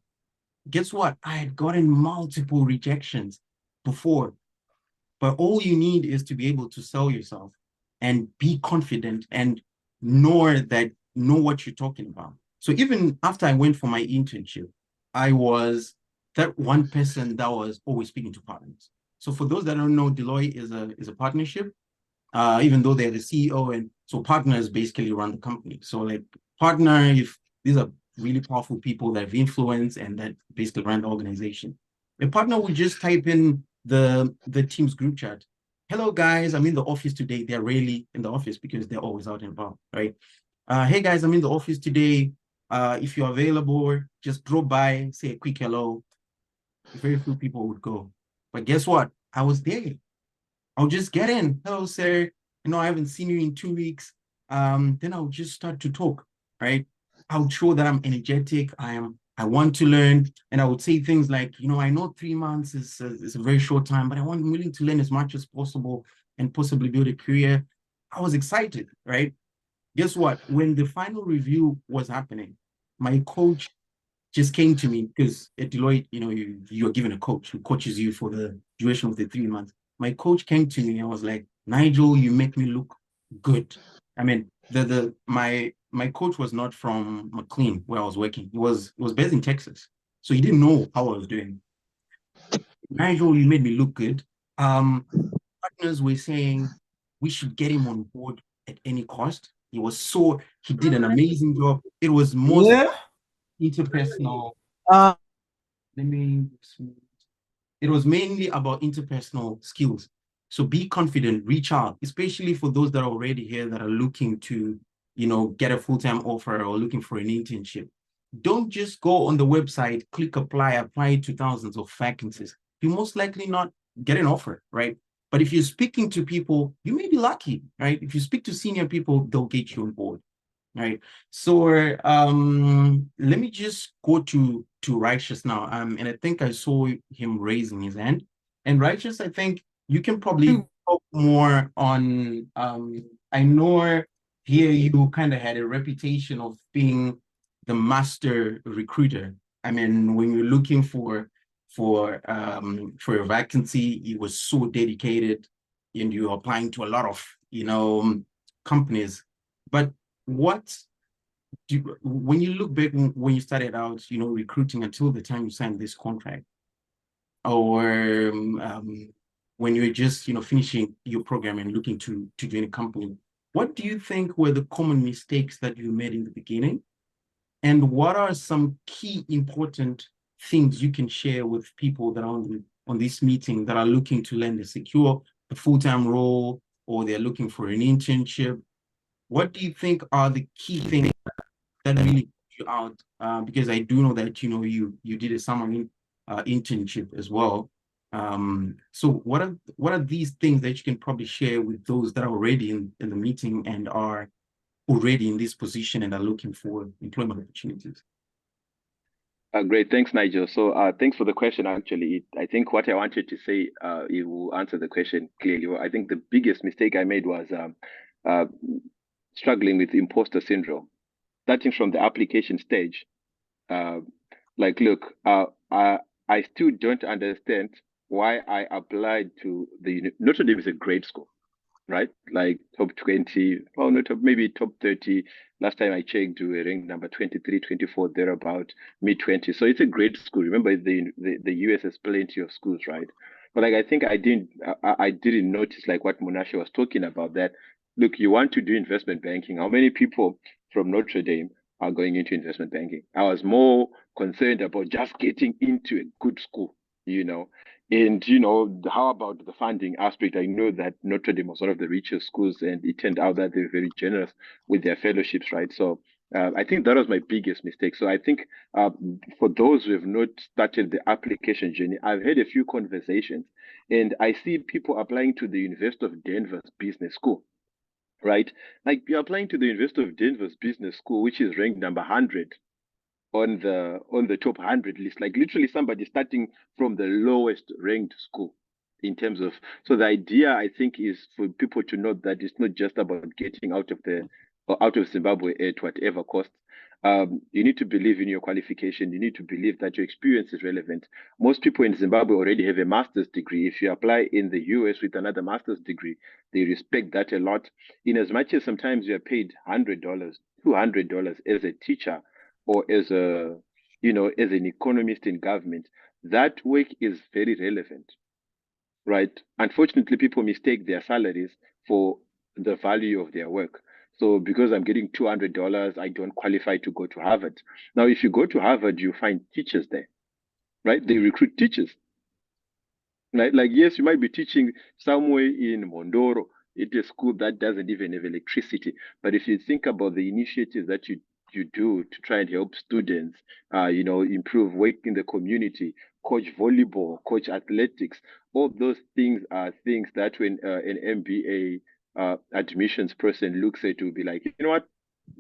Speaker 1: Guess what? I had gotten multiple rejections before, but all you need is to be able to sell yourself and be confident and know what you're talking about. So even after I went for my internship, I was that one person that was always speaking to partners. So for those that don't know, Deloitte is a partnership, even though they're the CEO, and so partners basically run the company. So like partner, if these are really powerful people that have influence and that basically run the organization. A partner would just type in the team's group chat. Hello guys, I'm in the office today. They're rarely in the office because they're always out and about, right? Hey guys, I'm in the office today. If you're available, just drop by, say a quick hello. Very few people would go. But guess what? I was there. I'll just get in. Hello, sir. I haven't seen you in 2 weeks. Then I'll just start to talk, right? I'll show that I'm energetic. I want to learn. And I would say things like, I know 3 months is a very short time, but I'm willing to learn as much as possible and possibly build a career. I was excited, right? Guess what? When the final review was happening, my coach just came to me because at Deloitte, you're given a coach who coaches you for the duration of the 3 months. My coach came to me and was like, Nigel, you make me look good. I mean, my coach was not from McLean where I was working. He was based in Texas. So he didn't know how I was doing. Nigel, you made me look good. Partners were saying we should get him on board at any cost. He did an amazing job. It was most interpersonal. It was mainly about interpersonal skills. So be confident, reach out, especially for those that are already here that are looking to, get a full-time offer or looking for an internship. Don't just go on the website, click apply to thousands of vacancies. You most likely not get an offer, right? But if you're speaking to people, you may be lucky, right? If you speak to senior people, they'll get you on board. Right. So let me just go to Righteous now. And I think I saw him raising his hand. And Righteous, I think you can probably talk more on I know here you kind of had a reputation of being the master recruiter. I mean, when you're looking for a vacancy, you were so dedicated and you're applying to a lot of companies. But when you look back when you started out, recruiting until the time you signed this contract, or when you're just, finishing your program and looking to join a company, what do you think were the common mistakes that you made in the beginning? And what are some key important things you can share with people that are on this meeting that are looking to land a secure a full-time role, or they're looking for an internship? What do you think are the key things that really put you out? Because I do know that you did a summer internship as well. So what are these things that you can probably share with those that are already in the meeting and are already in this position and are looking for employment opportunities?
Speaker 3: Great, thanks, Nigel. So, thanks for the question. Actually, I think what I wanted to say, you will answer the question clearly. Well, I think the biggest mistake I made was uh, struggling with imposter syndrome, starting from the application stage. Uh, like, look, I still don't understand why I applied to Notre Dame is a great school, right? Like top 20, well, not top, maybe top 30. Last time I checked, we were ranked number 23, 24, thereabout, mid 20. So it's a great school. Remember, the US has plenty of schools, right? But like, I think I didn't notice like what Monashe was talking about, that, look, you want to do investment banking. How many people from Notre Dame are going into investment banking? I was more concerned about just getting into a good school, you know. And how about the funding aspect? I know that Notre Dame was one of the richest schools, and it turned out that they're very generous with their fellowships, right? So I think that was my biggest mistake. So I think for those who have not started the application journey, I've had a few conversations, and I see people applying to the University of Denver's business school, right? Like, you're applying to the University of Denver's business school, which is ranked number 100 on the top 100 list, like literally somebody starting from the lowest ranked school in terms of. So the idea, I think, is for people to know that it's not just about getting out of Zimbabwe at whatever cost. You need to believe in your qualification. You need to believe that your experience is relevant. Most people in Zimbabwe already have a master's degree. If you apply in the US with another master's degree, they respect that a lot. In as much as sometimes you are paid $100, $200 as a teacher, or as as an economist in government, that work is very relevant, right? Unfortunately, people mistake their salaries for the value of their work. So because I'm getting $200, I don't qualify to go to Harvard. Now, if you go to Harvard, you find teachers there, right? They recruit teachers. Like, yes, you might be teaching somewhere in Mondoro, at a school that doesn't even have electricity. But if you think about the initiatives that you do to try and help students, improve work in the community, coach volleyball, coach athletics, all those things are things that when an MBA admissions person looks at, will be like, you know what?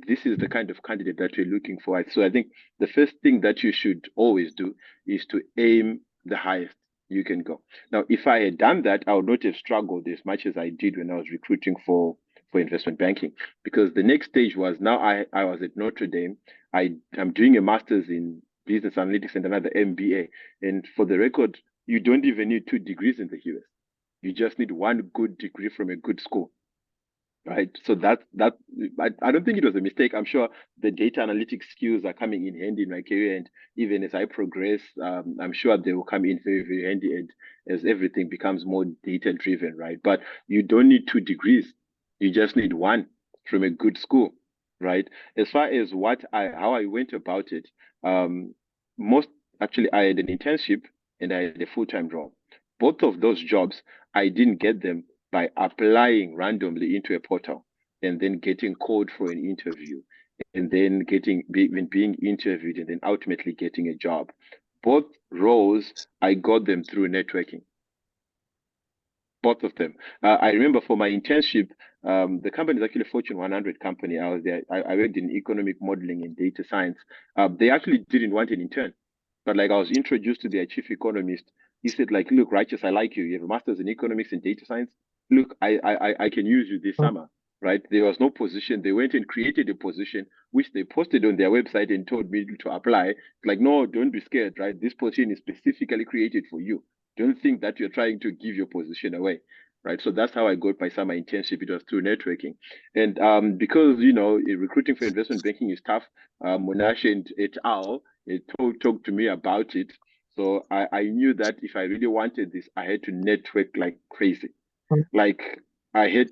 Speaker 3: This is the kind of candidate that we're looking for. So I think the first thing that you should always do is to aim the highest you can go. Now, if I had done that, I would not have struggled as much as I did when I was recruiting for investment banking, because the next stage was, now I was at Notre Dame. I'm doing a master's in business analytics and another MBA. And for the record, you don't even need 2 degrees in the US. You just need one good degree from a good school. Right. So I don't think it was a mistake. I'm sure the data analytics skills are coming in handy in my career. And even as I progress, I'm sure they will come in very, very handy, and as everything becomes more data driven, right? But you don't need 2 degrees. You just need one from a good school, right? As far as how I went about it, most actually, I had an internship and I had a full-time job. Both of those jobs, I didn't get them by applying randomly into a portal and then getting called for an interview and then being interviewed and then ultimately getting a job. Both roles, I got them through networking. Both of them. I remember for my internship, the company is actually a Fortune 100 company. I was there. I worked in economic modeling and data science. They actually didn't want an intern, but like, I was introduced to their chief economist. He said, like, look, Righteous, I like you. You have a master's in economics and data science. Look, I can use you this summer, right? There was no position. They went and created a position, which they posted on their website and told me to apply. Like, no, don't be scared, right? This position is specifically created for you. Don't think that you're trying to give your position away, right? So that's how I got my summer internship. It was through networking. And because, recruiting for investment banking is tough, Monash and et al. Talked to me about it. So I knew that if I really wanted this, I had to network like crazy. Like I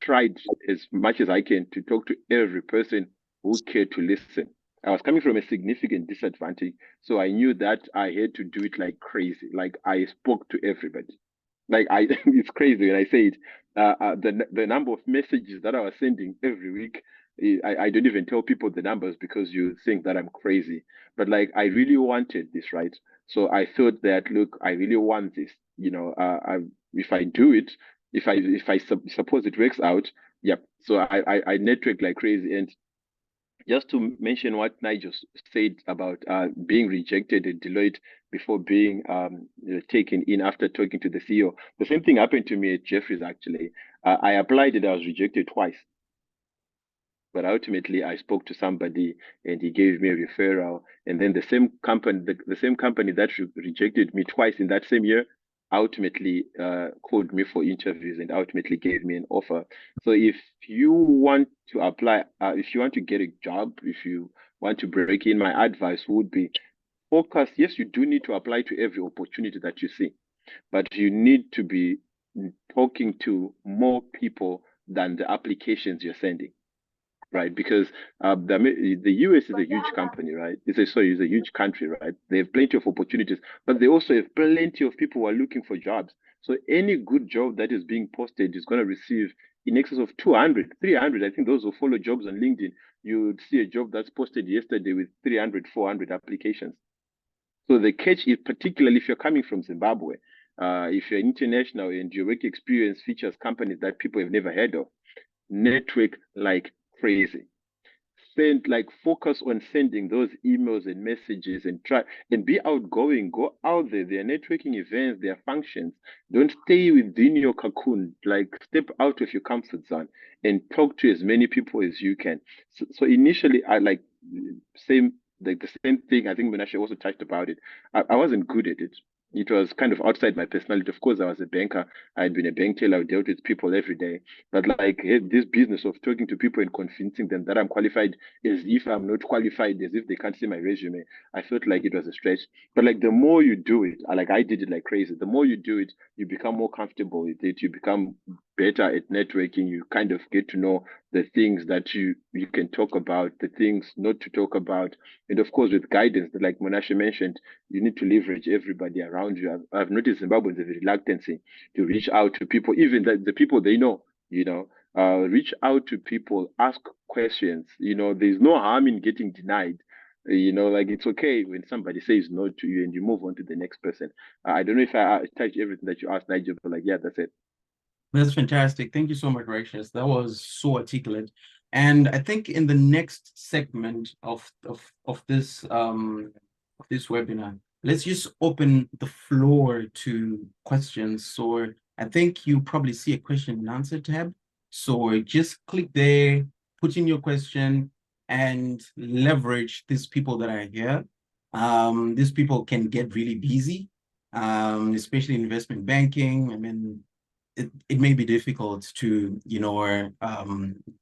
Speaker 3: tried as much as I can to talk to every person who cared to listen. I was coming from a significant disadvantage, so I knew that I had to do it like crazy. Like I spoke to everybody. Like I, it's crazy when I say it. The number of messages that I was sending every week, I don't even tell people the numbers because you think that I'm crazy. But like I really wanted this, right? So I thought that, look, I really want this. If I do it, if I suppose it works out, yep. So I network like crazy. And just to mention what Nigel said about being rejected at Deloitte before being taken in after talking to the CEO, the same thing happened to me at Jeffries actually. I applied and I was rejected twice. But ultimately, I spoke to somebody and he gave me a referral. And then the same company that rejected me twice in that same year, ultimately called me for interviews and ultimately gave me an offer. So if you want to apply, if you want to get a job, if you want to break in, my advice would be focus. Yes, you do need to apply to every opportunity that you see, but you need to be talking to more people than the applications you're sending, right? Because the US is a huge company, right? It's a huge country, right? They have plenty of opportunities, but they also have plenty of people who are looking for jobs. So any good job that is being posted is going to receive in excess of 200, 300. I think those who follow jobs on LinkedIn, you would see a job that's posted yesterday with 300, 400 applications. So the catch is, particularly if you're coming from Zimbabwe, if you're international and your work experience features companies that people have never heard of, network like crazy. Focus on sending those emails and messages and try and be outgoing. Go out there. There are networking events, there are functions. Don't stay within your cocoon. Like step out of your comfort zone and talk to as many people as you can. So initially I same the same thing. I think Menashe also touched about it. I wasn't good at it. It was kind of outside my personality. Of course, I was a banker. I had been a bank teller. I dealt with people every day. But this business of talking to people and convincing them that I'm qualified as if I'm not qualified, as if they can't see my resume, I felt like it was a stretch. But like the more you do it, I did it like crazy. The more you do it, you become more comfortable with it. You become better at networking. You kind of get to know the things that you can talk about, the things not to talk about, and of course with guidance, like Monashe mentioned, you need to leverage everybody around you. I've noticed Zimbabweans have a reluctancy to reach out to people, even the people they know. Reach out to people, ask questions. There's no harm in getting denied. Like it's okay when somebody says no to you and you move on to the next person. I don't know if I touched everything that you asked, Nigel, but like, yeah, that's it.
Speaker 1: That's fantastic. Thank you so much, Righteous. That was so articulate. And I think in the next segment of this webinar, let's just open the floor to questions. So I think you probably see a question and answer tab. So just click there, put in your question, and leverage these people that are here. These people can get really busy, especially investment banking. I mean, it may be difficult to,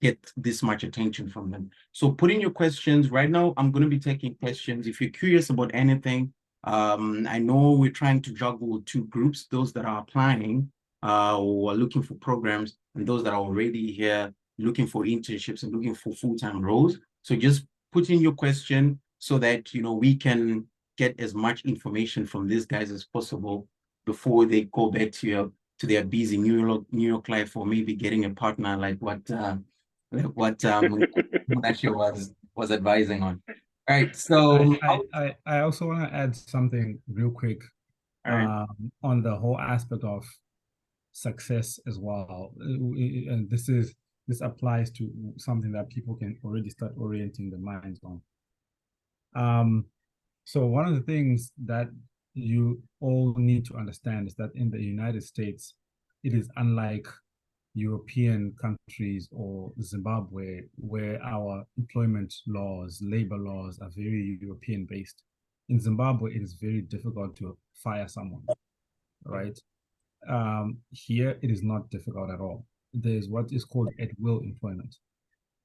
Speaker 1: get this much attention from them. So put in your questions. Right now, I'm going to be taking questions. If you're curious about anything, I know we're trying to juggle two groups, those that are applying or are looking for programs, and those that are already here looking for internships and looking for full-time roles. So just put in your question so that, we can get as much information from these guys as possible before they go back to their busy New York life, or maybe getting a partner like what Munashi was advising on. All right, so
Speaker 2: I also want to add something real quick
Speaker 1: all right.
Speaker 2: On the whole aspect of success as well. And this applies to something that people can already start orienting their minds on. So one of the things that you all need to understand is that in the United States, it is unlike European countries or Zimbabwe, where our employment laws, labor laws are very European based. In Zimbabwe, it is very difficult to fire someone, right? Here, it is not difficult at all. There's what is called at will employment.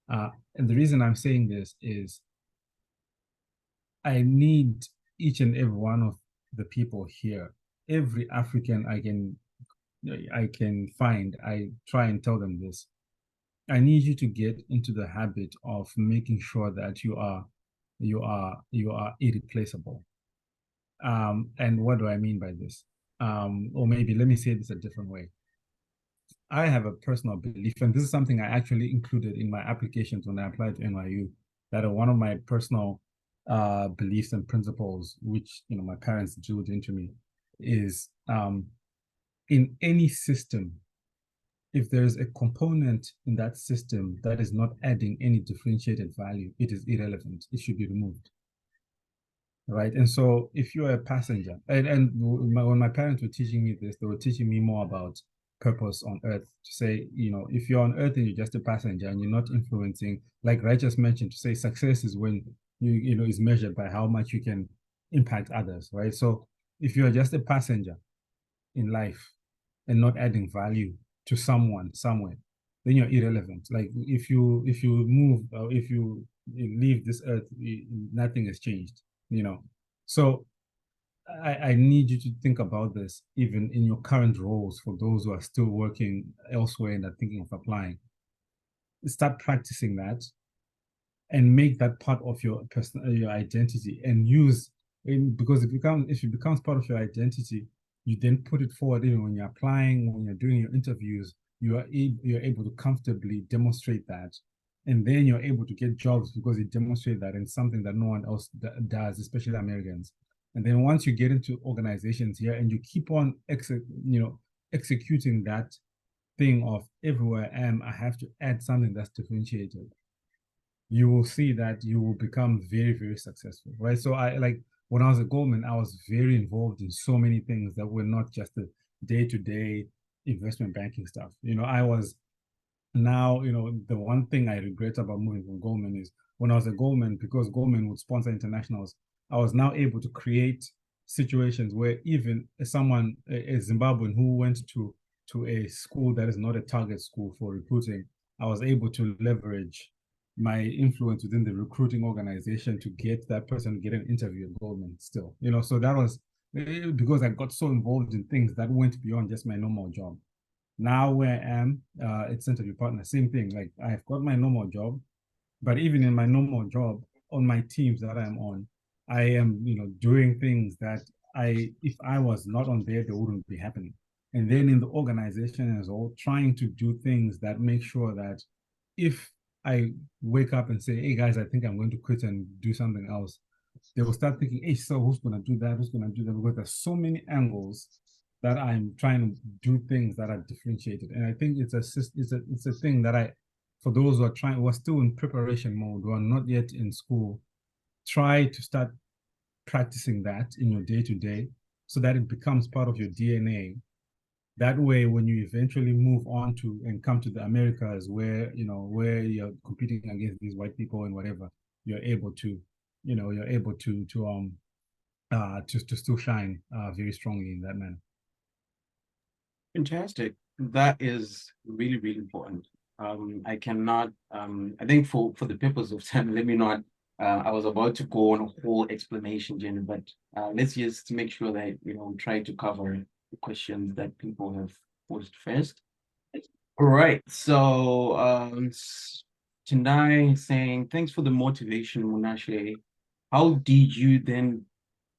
Speaker 2: And the reason I'm saying this is I need each and every one of the people here. Every African I can find, I try and tell them this. I need you to get into the habit of making sure that you are irreplaceable. And what do I mean by this? Or maybe let me say this a different way. I have a personal belief, and this is something I actually included in my applications when I applied to NYU, that are one of my personal beliefs and principles, which my parents drilled into me, is in any system, if there's a component in that system that is not adding any differentiated value, it is irrelevant. It should be removed. Right. And so if you're a passenger, and when my parents were teaching me this, they were teaching me more about purpose on earth, to say, if you're on earth and you're just a passenger and you're not influencing, like Rai just mentioned, to say success is when is measured by how much you can impact others, right? So if you're just a passenger in life and not adding value to someone somewhere, then you're irrelevant. Like if you move, or if you leave this earth, nothing has changed. So I need you to think about this even in your current roles, for those who are still working elsewhere and are thinking of applying. Start practicing that and make that part of your your identity, and use it, because if it becomes part of your identity, you then put it forward even when you're applying, when you're doing your interviews, you're able to comfortably demonstrate that, and then you're able to get jobs because you demonstrate that, in something that no one else does, especially Americans. And then once you get into organizations here and you keep on executing that thing of, everywhere I am, I have to add something that's differentiated, you will see that you will become very, very successful, right? So when I was at Goldman, I was very involved in so many things that were not just the day-to-day investment banking stuff. I was now, the one thing I regret about moving from Goldman is, when I was at Goldman, because Goldman would sponsor internationals, I was now able to create situations where even someone, a Zimbabwean who went to a school that is not a target school for recruiting, I was able to leverage my influence within the recruiting organization to get that person to get an interview at Goldman still. So that was because I got so involved in things that went beyond just my normal job. Now where I am, it's interview partner, same thing. Like, I've got my normal job, but even in my normal job, on my teams that I'm on, I am, doing things that if I was not on there, they wouldn't be happening. And then in the organization as well, trying to do things that make sure that if I wake up and say, hey guys, I think I'm going to quit and do something else, they will start thinking, hey, so who's going to do that? Who's going to do that? Because there's so many angles that I'm trying to do things that are differentiated. And I think it's a thing that for those who are still in preparation mode, who are not yet in school, try to start practicing that in your day-to-day, so that it becomes part of your DNA. That way, when you eventually move on to and come to the Americas, where you're competing against these white people and whatever, you're able to still shine very strongly in that manner.
Speaker 1: Fantastic. That is really, really important. I cannot, I think for the purpose of time, let me not, I was about to go on a whole explanation, Jen, but let's just make sure that, we try to cover the questions that people have posed first. All right. So, Tendai saying, thanks for the motivation, Munashe. How did you then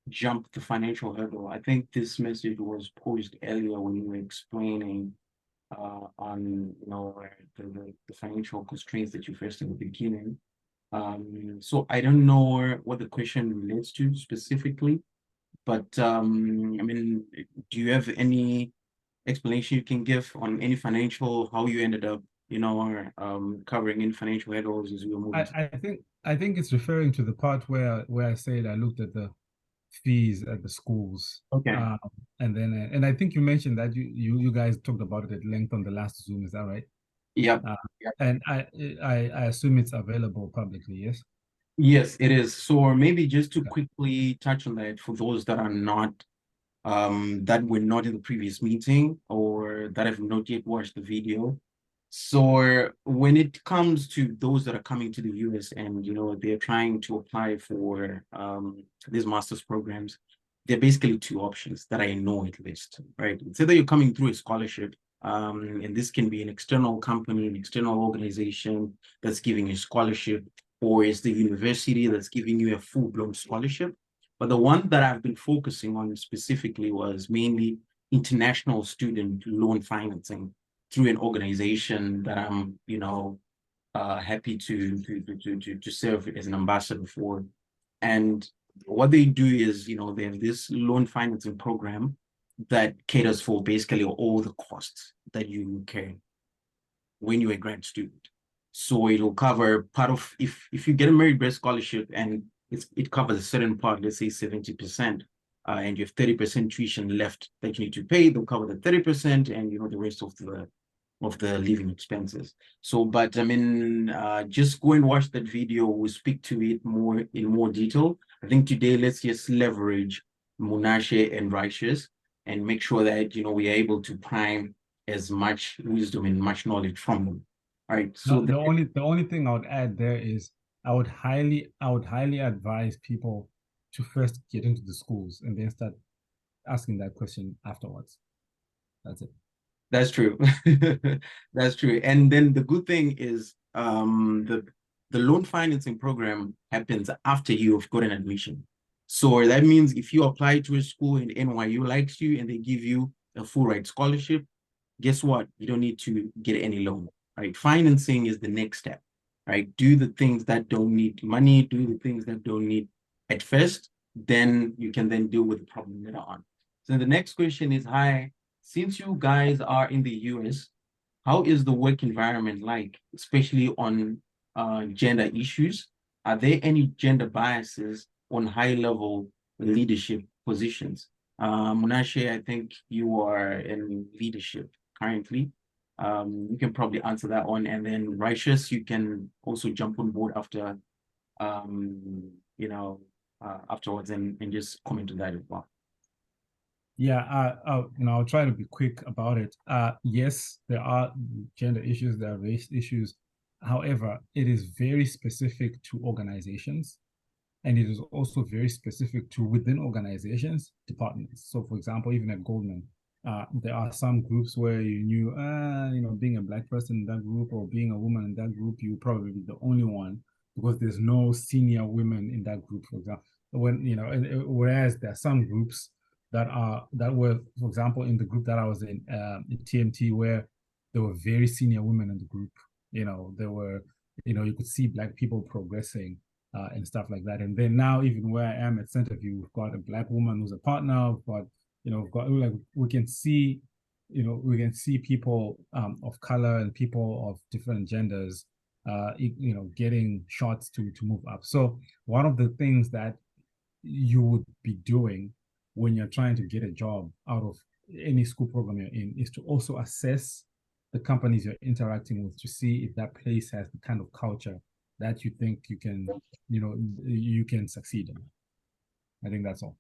Speaker 1: jump the financial hurdle? I think this message was posed earlier when you were explaining on the financial constraints that you faced in the beginning. So I don't know what the question relates to specifically, but I mean, do you have any explanation you can give on any financial, how you ended up, covering any financial hurdles as we were moving?
Speaker 2: I think it's referring to the part where I said I looked at the fees at the schools.
Speaker 1: Okay.
Speaker 2: And I think you mentioned that you guys talked about it at length on the last Zoom. Is that right?
Speaker 1: Yep.
Speaker 2: And I assume it's available publicly, yes?
Speaker 1: Yes, it is. So maybe just to quickly touch on that for those that are not, that were not in the previous meeting or that have not yet watched the video. So when it comes to those that are coming to the US and, they're trying to apply for these master's programs, there are basically two options that I know at least, right? It's either you're coming through a scholarship, and this can be an external company, an external organization that's giving you scholarship, or it's the university that's giving you a full-blown scholarship. But the one that I've been focusing on specifically was mainly international student loan financing through an organization that I'm, happy to serve as an ambassador for. And what they do is, they have this loan financing program that caters for basically all the costs that you incur when you're a grad student. So it'll cover part of, if you get a merit based scholarship and it covers a certain part, let's say 70%, and you have 30% tuition left that you need to pay, they'll cover the 30% and the rest of the living expenses. So, but I mean, just go and watch that video. We'll speak to it in more detail. I think today let's just leverage Munashe and Righteous and make sure that we are able to prime as much wisdom and much knowledge from them. All right. So
Speaker 2: No, the only thing I would add there is I would highly advise people to first get into the schools and then start asking that question afterwards. That's it.
Speaker 1: That's true. That's true. And then the good thing is the loan financing program happens after you've got an admission. So that means if you apply to a school and NYU likes you and they give you a full ride scholarship, guess what? You don't need to get any loan, right? Financing is the next step, right? Do the things that don't need money, do the things that don't need at first, then you can then deal with the problem later on. So the next question is, hi, since you guys are in the US, how is the work environment like, especially on gender issues? Are there any gender biases on high level leadership positions? Munashe, I think you are in leadership currently. You can probably answer that one. And then Righteous, you can also jump on board after, um, afterwards and just comment on that as well.
Speaker 2: Yeah, I'll try to be quick about it. Yes, there are gender issues, there are race issues. However, it is very specific to organizations, and it is also very specific to within organizations, departments. So, for example, even at Goldman, there are some groups where you knew, being a black person in that group or being a woman in that group, you probably be the only one because there's no senior women in that group, for example. Whereas there are some groups that were, for example, in the group that I was in TMT, where there were very senior women in the group. There were, you could see black people progressing and stuff like that. And then now, even where I am at Centerview, we've got a black woman who's a partner. We've got like we can see people of color and people of different genders, getting shots to move up. So one of the things that you would be doing when you're trying to get a job out of any school program you're in is to also assess the companies you're interacting with to see if that place has the kind of culture that you think you can succeed in. I think that's all.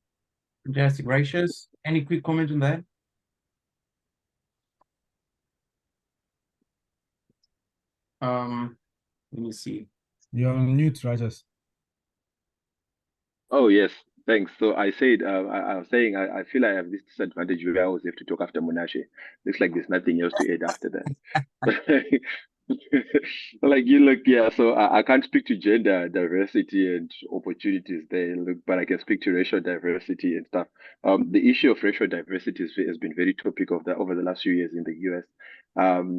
Speaker 1: Fantastic. Righteous, any quick comment on that? Let me see.
Speaker 2: You're on mute, Righteous.
Speaker 3: Oh yes, thanks. So I said, I was saying, I feel I have this disadvantage where I always have to talk after Monashe. Looks like there's nothing else to add after that. Like you look, yeah. So I can't speak to gender diversity and opportunities there, look, but I can speak to racial diversity and stuff. The issue of racial diversity has been very topic of that over the last few years in the US.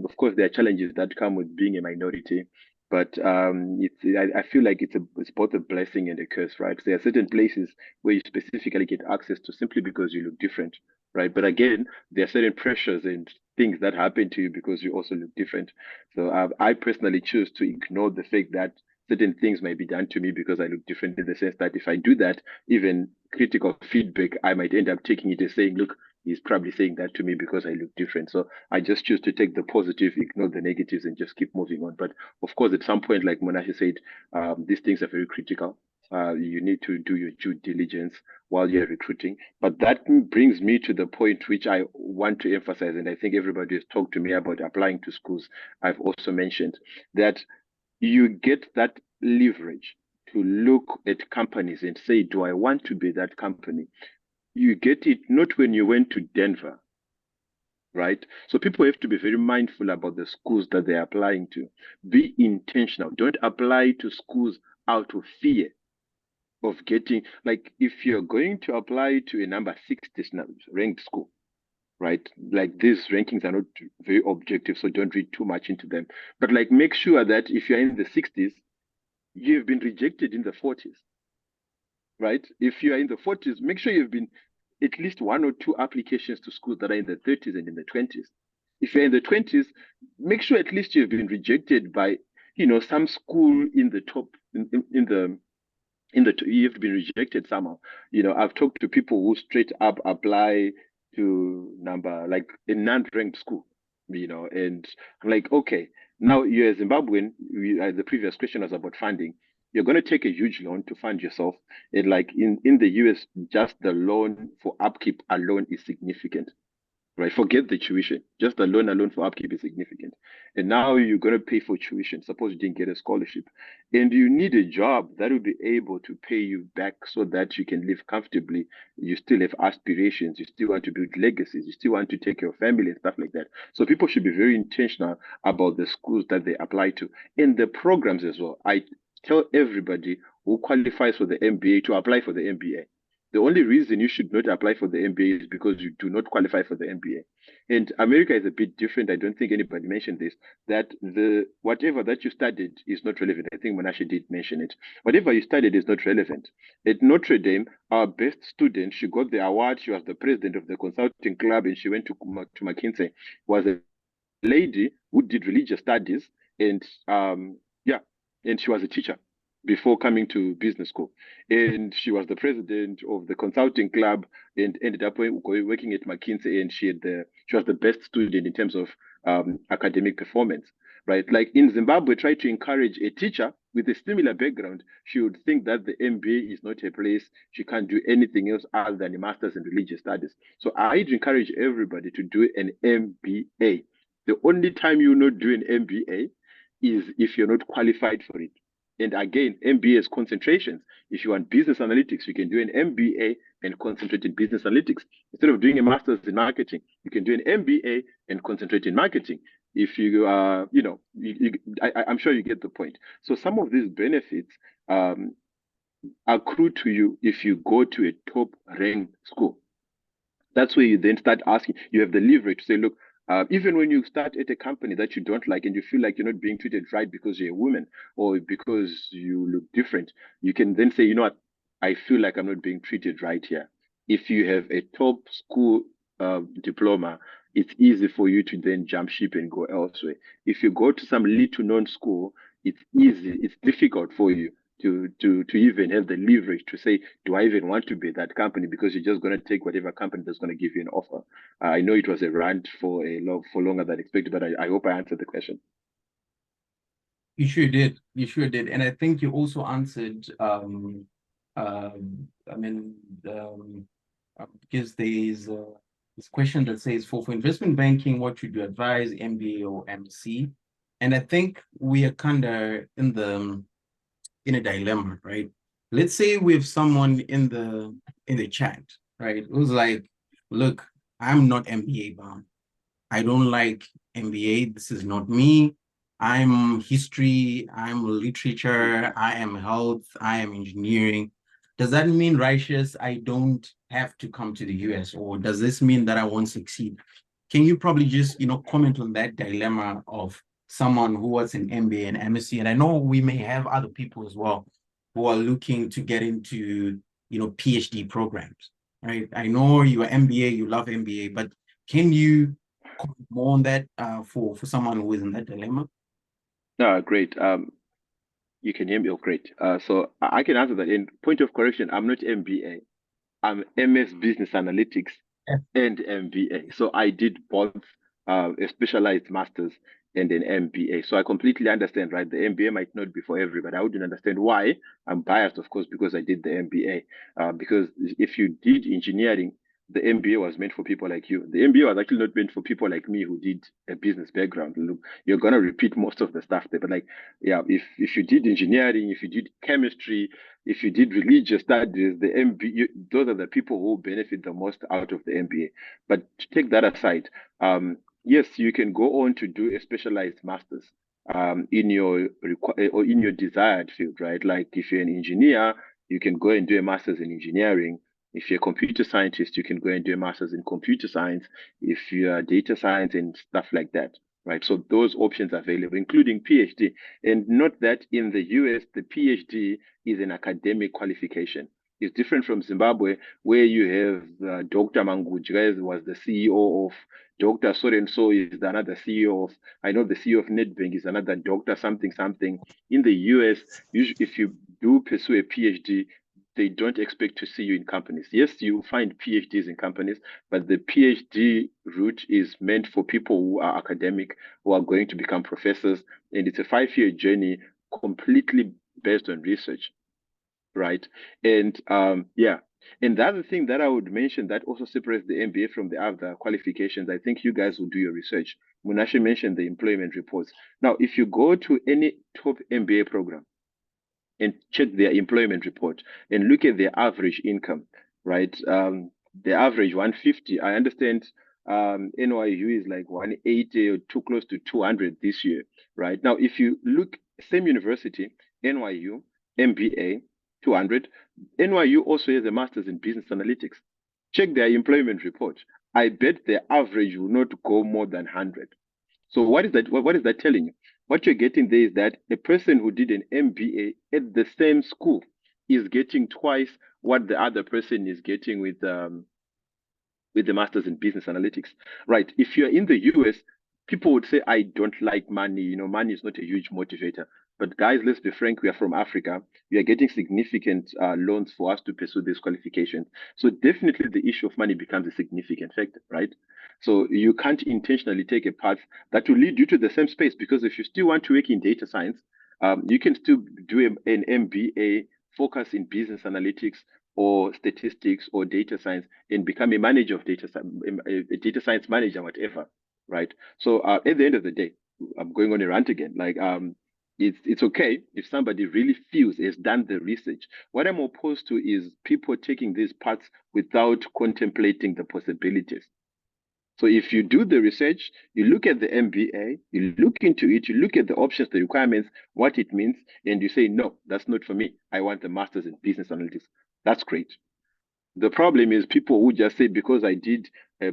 Speaker 3: Of course, there are challenges that come with being a minority, but I feel like it's both a blessing and a curse, right? There are certain places where you specifically get access to simply because you look different, right? But again, there are certain pressures and things that happen to you because you also look different. So I personally choose to ignore the fact that certain things might be done to me because I look different, in the sense that if I do that, even critical feedback, I might end up taking it as saying, look, he's probably saying that to me because I look different. So I just choose to take the positive, ignore the negatives, and just keep moving on. But of course, at some point, like Monashi said, these things are very critical. You need to do your due diligence while you're recruiting. But that brings me to the point which I want to emphasize, and I think everybody has talked to me about applying to schools. I've also mentioned that you get that leverage to look at companies and say, do I want to be that company? you get it not when you went to Denver, right? So people have to be very mindful about the schools that they're applying to. Be intentional. Don't apply to schools out of fear of getting, like, if you're going to apply to a number 60 ranked school, right? Like, these rankings are not very objective, so don't read too much into them. But like, make sure that if you're in the 60s, you've been rejected in the 40s, right? If you are in the 40s, make sure you've been at least one or two applications to schools that are in the 30s and in the 20s. If you're in the 20s, make sure at least you've been rejected by, some school in the top, you have been rejected somehow. I've talked to people who straight up apply to number like a non-ranked school, and I'm like, okay, now you're a Zimbabwean. The previous question was about funding. You're going to take a huge loan to fund yourself, and like in the US, just the loan for upkeep alone is significant, right? Forget the tuition. Just the loan alone for upkeep is significant. And now you're going to pay for tuition. Suppose you didn't get a scholarship and you need a job that will be able to pay you back so that you can live comfortably. You still have aspirations. You still want to build legacies. You still want to take care of family and stuff like that. So people should be very intentional about the schools that they apply to and the programs as well. I tell everybody who qualifies for the MBA to apply for the MBA. The only reason you should not apply for the MBA is because you do not qualify for the MBA. And America is a bit different. I don't think anybody mentioned this, that the whatever that you studied is not relevant. I think Menashe did mention it. Whatever you studied is not relevant. At Notre Dame, our best student, she got the award. She was the president of the consulting club, and she went to McKinsey. Was a lady who did religious studies, and yeah, and she was a teacher before coming to business school. And she was the president of the consulting club and ended up working at McKinsey. And she was the best student in terms of academic performance, right? Like in Zimbabwe, try to encourage a teacher with a similar background. She would think that the MBA is not a place. She can't do anything else other than a master's in religious studies. So I'd encourage everybody to do an MBA. The only time you not do an MBA is if you're not qualified for it. And again, MBA is concentrations. If you want business analytics, you can do an MBA and concentrate in business analytics. Instead of doing a master's in marketing, you can do an MBA and concentrate in marketing. If you are, I'm sure you get the point. So some of these benefits accrue to you if you go to a top ranked school. That's where you then start asking. You have the leverage to say, look, even when you start at a company that you don't like and you feel like you're not being treated right because you're a woman or because you look different, you can then say, you know what, I feel like I'm not being treated right here. If you have a top school diploma, it's easy for you to then jump ship and go elsewhere. If you go to some little known school, it's easy, it's difficult for you to even have the leverage to say, do I even want to be at that company? Because you're just going to take whatever company that's going to give you an offer. I know it was a rant for longer than expected, but I hope I answered the question.
Speaker 1: You sure did. You sure did. And I think you also answered, because there's this question that says, for investment banking, what should you advise, MBA or MC? And I think we are kind of in a dilemma, right? Let's say we have someone in the chat, right, who's like, look, I'm not MBA bound. I don't like MBA. This is not me. I'm history, I'm literature, I am health, I am engineering. Does that mean, Righteous, I don't have to come to the US? Or does this mean that I won't succeed? Can you probably just, comment on that dilemma of someone who was an MBA and MSc? And I know we may have other people as well who are looking to get into, PhD programs, right? I know you are MBA, you love MBA, but can you comment more on that for someone who is in that dilemma?
Speaker 3: Great. You can hear me? Oh, great. So I can answer that. In point of correction, I'm not MBA. I'm MS Business Analytics and MBA. So I did both a specialized master's and an MBA. So I completely understand, right? The MBA might not be for everybody. I wouldn't understand why. I'm biased, of course, because I did the MBA. Because if you did engineering, the MBA was meant for people like you. The MBA was actually not meant for people like me who did a business background. Look, you're gonna repeat most of the stuff there, but like, yeah, if you did engineering, if you did chemistry, if you did religious studies, the MBA, those are the people who benefit the most out of the MBA. But to take that aside, yes, you can go on to do a specialized master's in your or in your desired field, right? Like if you're an engineer, you can go and do a master's in engineering. If you're a computer scientist, you can go and do a master's in computer science. If you are data science and stuff like that, right? So those options are available, including PhD. And note that in the US, the PhD is an academic qualification. It's different from Zimbabwe, where you have Dr. Mangujres was the CEO of Dr. So and so is another CEO of, I know the CEO of Nedbank is another doctor, something, something. In the US, if you do pursue a PhD, they don't expect to see you in companies. Yes, you find PhDs in companies, but the PhD route is meant for people who are academic, who are going to become professors. And it's a 5-year journey completely based on research, right? And yeah. And the other thing that I would mention that also separates the MBA from the other qualifications, I think you guys will do your research. Munashe mentioned the employment reports. Now, if you go to any top MBA program, and check their employment report and look at their average income, right? The average 150. I understand NYU is like 180 or too close to 200 this year, right? Now, if you look, same university, NYU, MBA, 200. NYU also has a master's in business analytics. Check their employment report. I bet their average will not go more than 100. So what is that? What is that telling you? What you're getting there is that a person who did an MBA at the same school is getting twice what the other person is getting with the masters in business analytics, right? If you're in the US, people would say, I don't like money. You know, money is not a huge motivator. But guys, let's be frank, we are from Africa. We are getting significant loans for us to pursue this qualification. So definitely the issue of money becomes a significant factor, right? So you can't intentionally take a path that will lead you to the same space, because if you still want to work in data science, you can still do an MBA, focus in business analytics or statistics or data science, and become a manager of a data science manager, whatever, right? So at the end of the day, I'm going on a rant again. Like it's okay if somebody really feels has done the research. What I'm opposed to is people taking these paths without contemplating the possibilities. So if you do the research, you look at the MBA, you look into it, you look at the options, the requirements, what it means, and you say, no, that's not for me. I want the master's in business analytics. That's great. The problem is people who just say, because I did a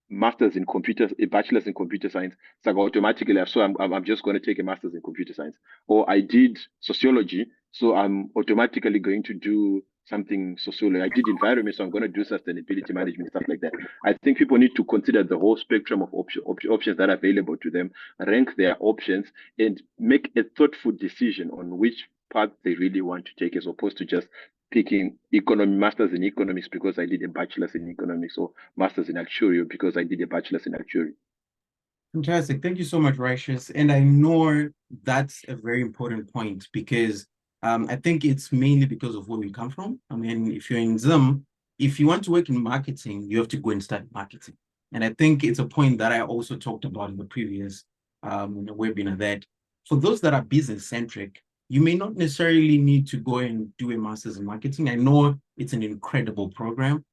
Speaker 3: master's in a bachelor's in computer science, it's like automatically, so I'm just going to take a master's in computer science. Or I did sociology, so I'm automatically going to do something sociology. I did environment, so I'm going to do sustainability management, stuff like that. I think people need to consider the whole spectrum of options that are available to them, rank their options, and make a thoughtful decision on which path they really want to take, as opposed to just picking masters in economics because I did a bachelor's in economics, or masters in actuarial because I did a bachelor's in actuarial.
Speaker 1: Fantastic. Thank you so much, Righteous. And I know that's a very important point, because I think it's mainly because of where we come from. I mean, if you're in Zim, if you want to work in marketing, you have to go and study marketing. And I think it's a point that I also talked about in the previous webinar, that for those that are business centric, you may not necessarily need to go and do a master's in marketing. I know it's an incredible program.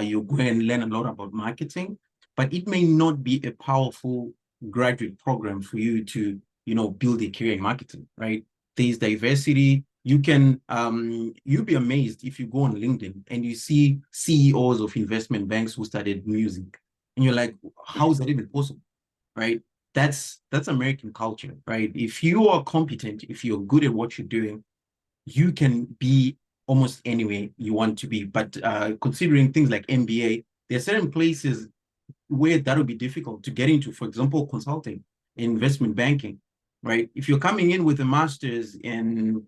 Speaker 1: You go and learn a lot about marketing, but it may not be a powerful graduate program for you to, build a career in marketing, right? There's diversity. You can, you'll be amazed if you go on LinkedIn and you see CEOs of investment banks who studied music, and you're like, how is that even possible, right? That's American culture, right? If you are competent, if you're good at what you're doing, you can be almost anywhere you want to be. But considering things like MBA, there are certain places where that would be difficult to get into. For example, consulting, investment banking, right? If you're coming in with a master's in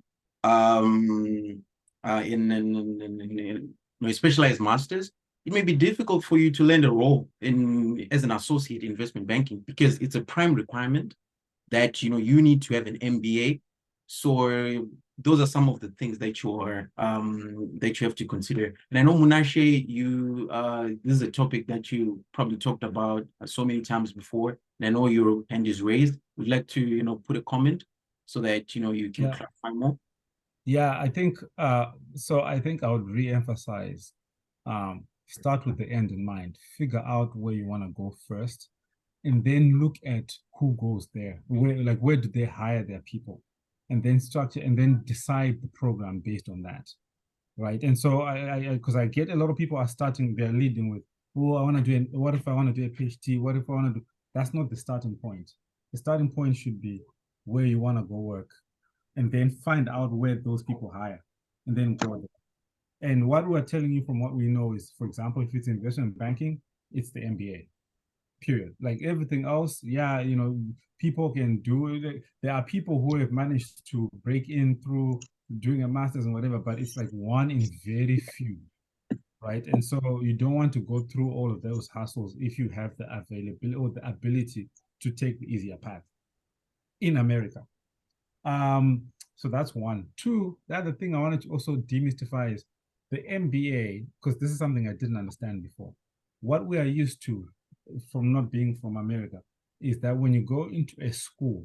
Speaker 1: specialized masters, it may be difficult for you to land a role as an associate in investment banking, because it's a prime requirement that you need to have an MBA. So those are some of the things that that you have to consider. And I know Munashe, this is a topic that you probably talked about so many times before. And I know your hand is raised. Would like to, put a comment so that you can clarify more.
Speaker 2: Yeah, I think so I think I would re-emphasize start with the end in mind, figure out where you want to go first, and then look at who goes there. Where do they hire their people? And then structure and then decide the program based on that. Right. And so because I get a lot of people are starting, they're leading with, oh, what if I want to do a PhD? What if I want to do, that's not the starting point. The starting point should be where you want to go work, and then find out where those people hire, and then go there. And what we're telling you from what we know is, for example, if it's investment banking, it's the MBA, period. Like everything else, yeah, people can do it. There are people who have managed to break in through doing a master's and whatever, but it's like one in very few, right? And so you don't want to go through all of those hassles if you have the availability or the ability to take the easier path in America. So that's one. Two, the other thing I wanted to also demystify is the MBA, because this is something I didn't understand before. What we are used to from not being from America is that when you go into a school,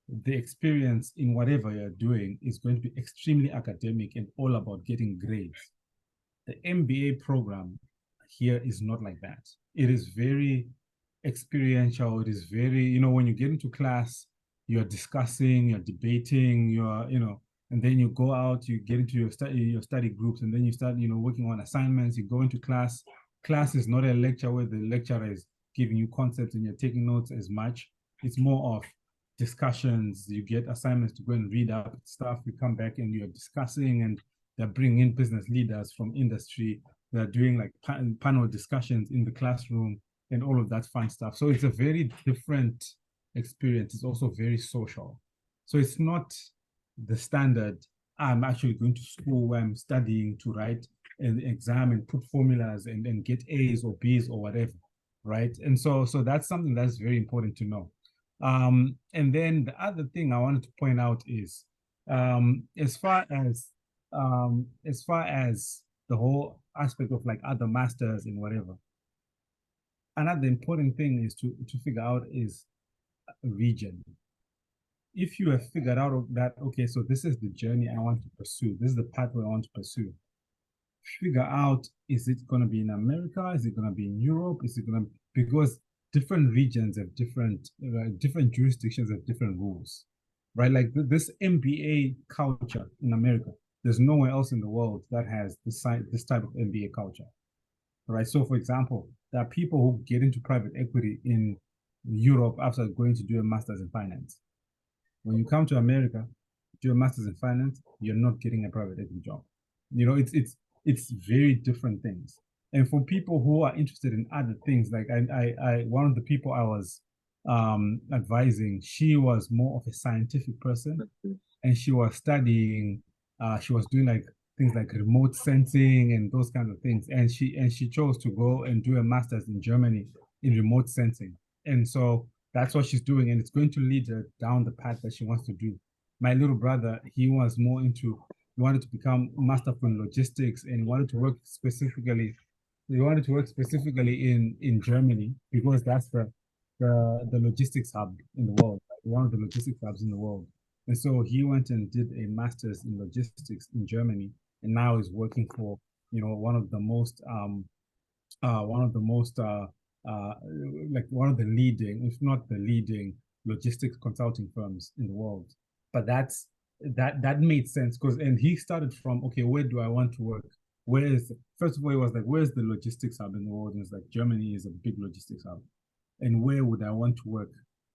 Speaker 2: the experience in whatever you're doing is going to be extremely academic and all about getting grades. The MBA program here is not like that. It is very experiential. It is very, when you get into class, you're discussing, you're debating, and then you go out, you get into your study groups, and then you start, working on assignments. You go into class. Class is not a lecture where the lecturer is giving you concepts and you're taking notes as much. It's more of discussions. You get assignments to go and read up stuff. You come back and you're discussing, and they're bringing in business leaders from industry. They're doing like panel discussions in the classroom and all of that fun stuff. So it's a very different experience. It's also very social. So it's not the standard, I'm actually going to school where I'm studying to write an exam and put formulas and get A's or B's or whatever, right? And so that's something that's very important to know. And then the other thing I wanted to point out is as far as the whole aspect of like other masters and whatever, another important thing is to figure out is region. If you have figured out that, okay, so this is the journey I want to pursue, this is the pathway I want to pursue, figure out, is it going to be in America? Is it going to be in Europe? Is it going to, because different regions have different jurisdictions have different rules, right? Like this MBA culture in America, there's nowhere else in the world that has this type of MBA culture, right? So for example, there are people who get into private equity in Europe after going to do a master's in finance. When you come to America, do a master's in finance, you're not getting a private equity job. It's very different things. And for people who are interested in other things, like I one of the people I was advising, she was more of a scientific person, and she was studying, she was doing like things like remote sensing and those kinds of things. And she chose to go and do a master's in Germany in remote sensing. And so that's what she's doing, and it's going to lead her down the path that she wants to do. My little brother, he was more into, he wanted to become masterful in logistics, and he wanted to work specifically in Germany, because that's the logistics hub in the world, one of the logistics hubs in the world. And so he went and did a master's in logistics in Germany, and now is working for, one of the most like one of the leading, if not the leading, logistics consulting firms in the world. But that made sense, because, and he started from, okay, where do I want to work? First of all, it was like, where's the logistics hub in the world? And it's like, Germany is a big logistics hub. And where would I want to work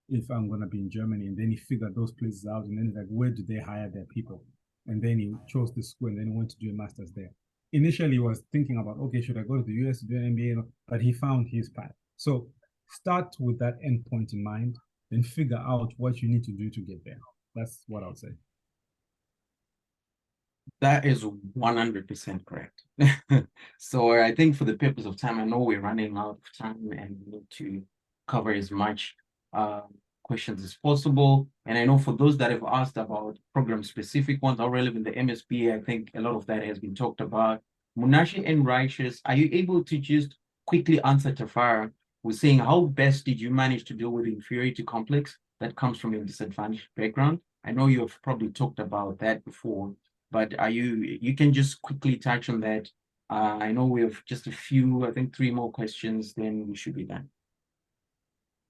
Speaker 2: if I'm going to be in Germany? And then he figured those places out. And then he's like, where do they hire their people? And then he chose the school, and then he went to do a master's there. Initially, he was thinking about, okay, should I go to the US to do an MBA? But he found his path. So start with that end point in mind, then figure out what you need to do to get there. That's what I'll say.
Speaker 1: That is 100% correct. So I think for the purpose of time, I know we're running out of time and we need to cover as much questions as possible. And I know for those that have asked about program-specific ones, how relevant the MSP, I think a lot of that has been talked about. Munashi and Righteous, are you able to just quickly answer Tafara with saying how best did you manage to deal with the inferiority complex that comes from your disadvantaged background? I know you have probably talked about that before, but you can just quickly touch on that. I know we have just a few, I think 3 more questions, then we should be done.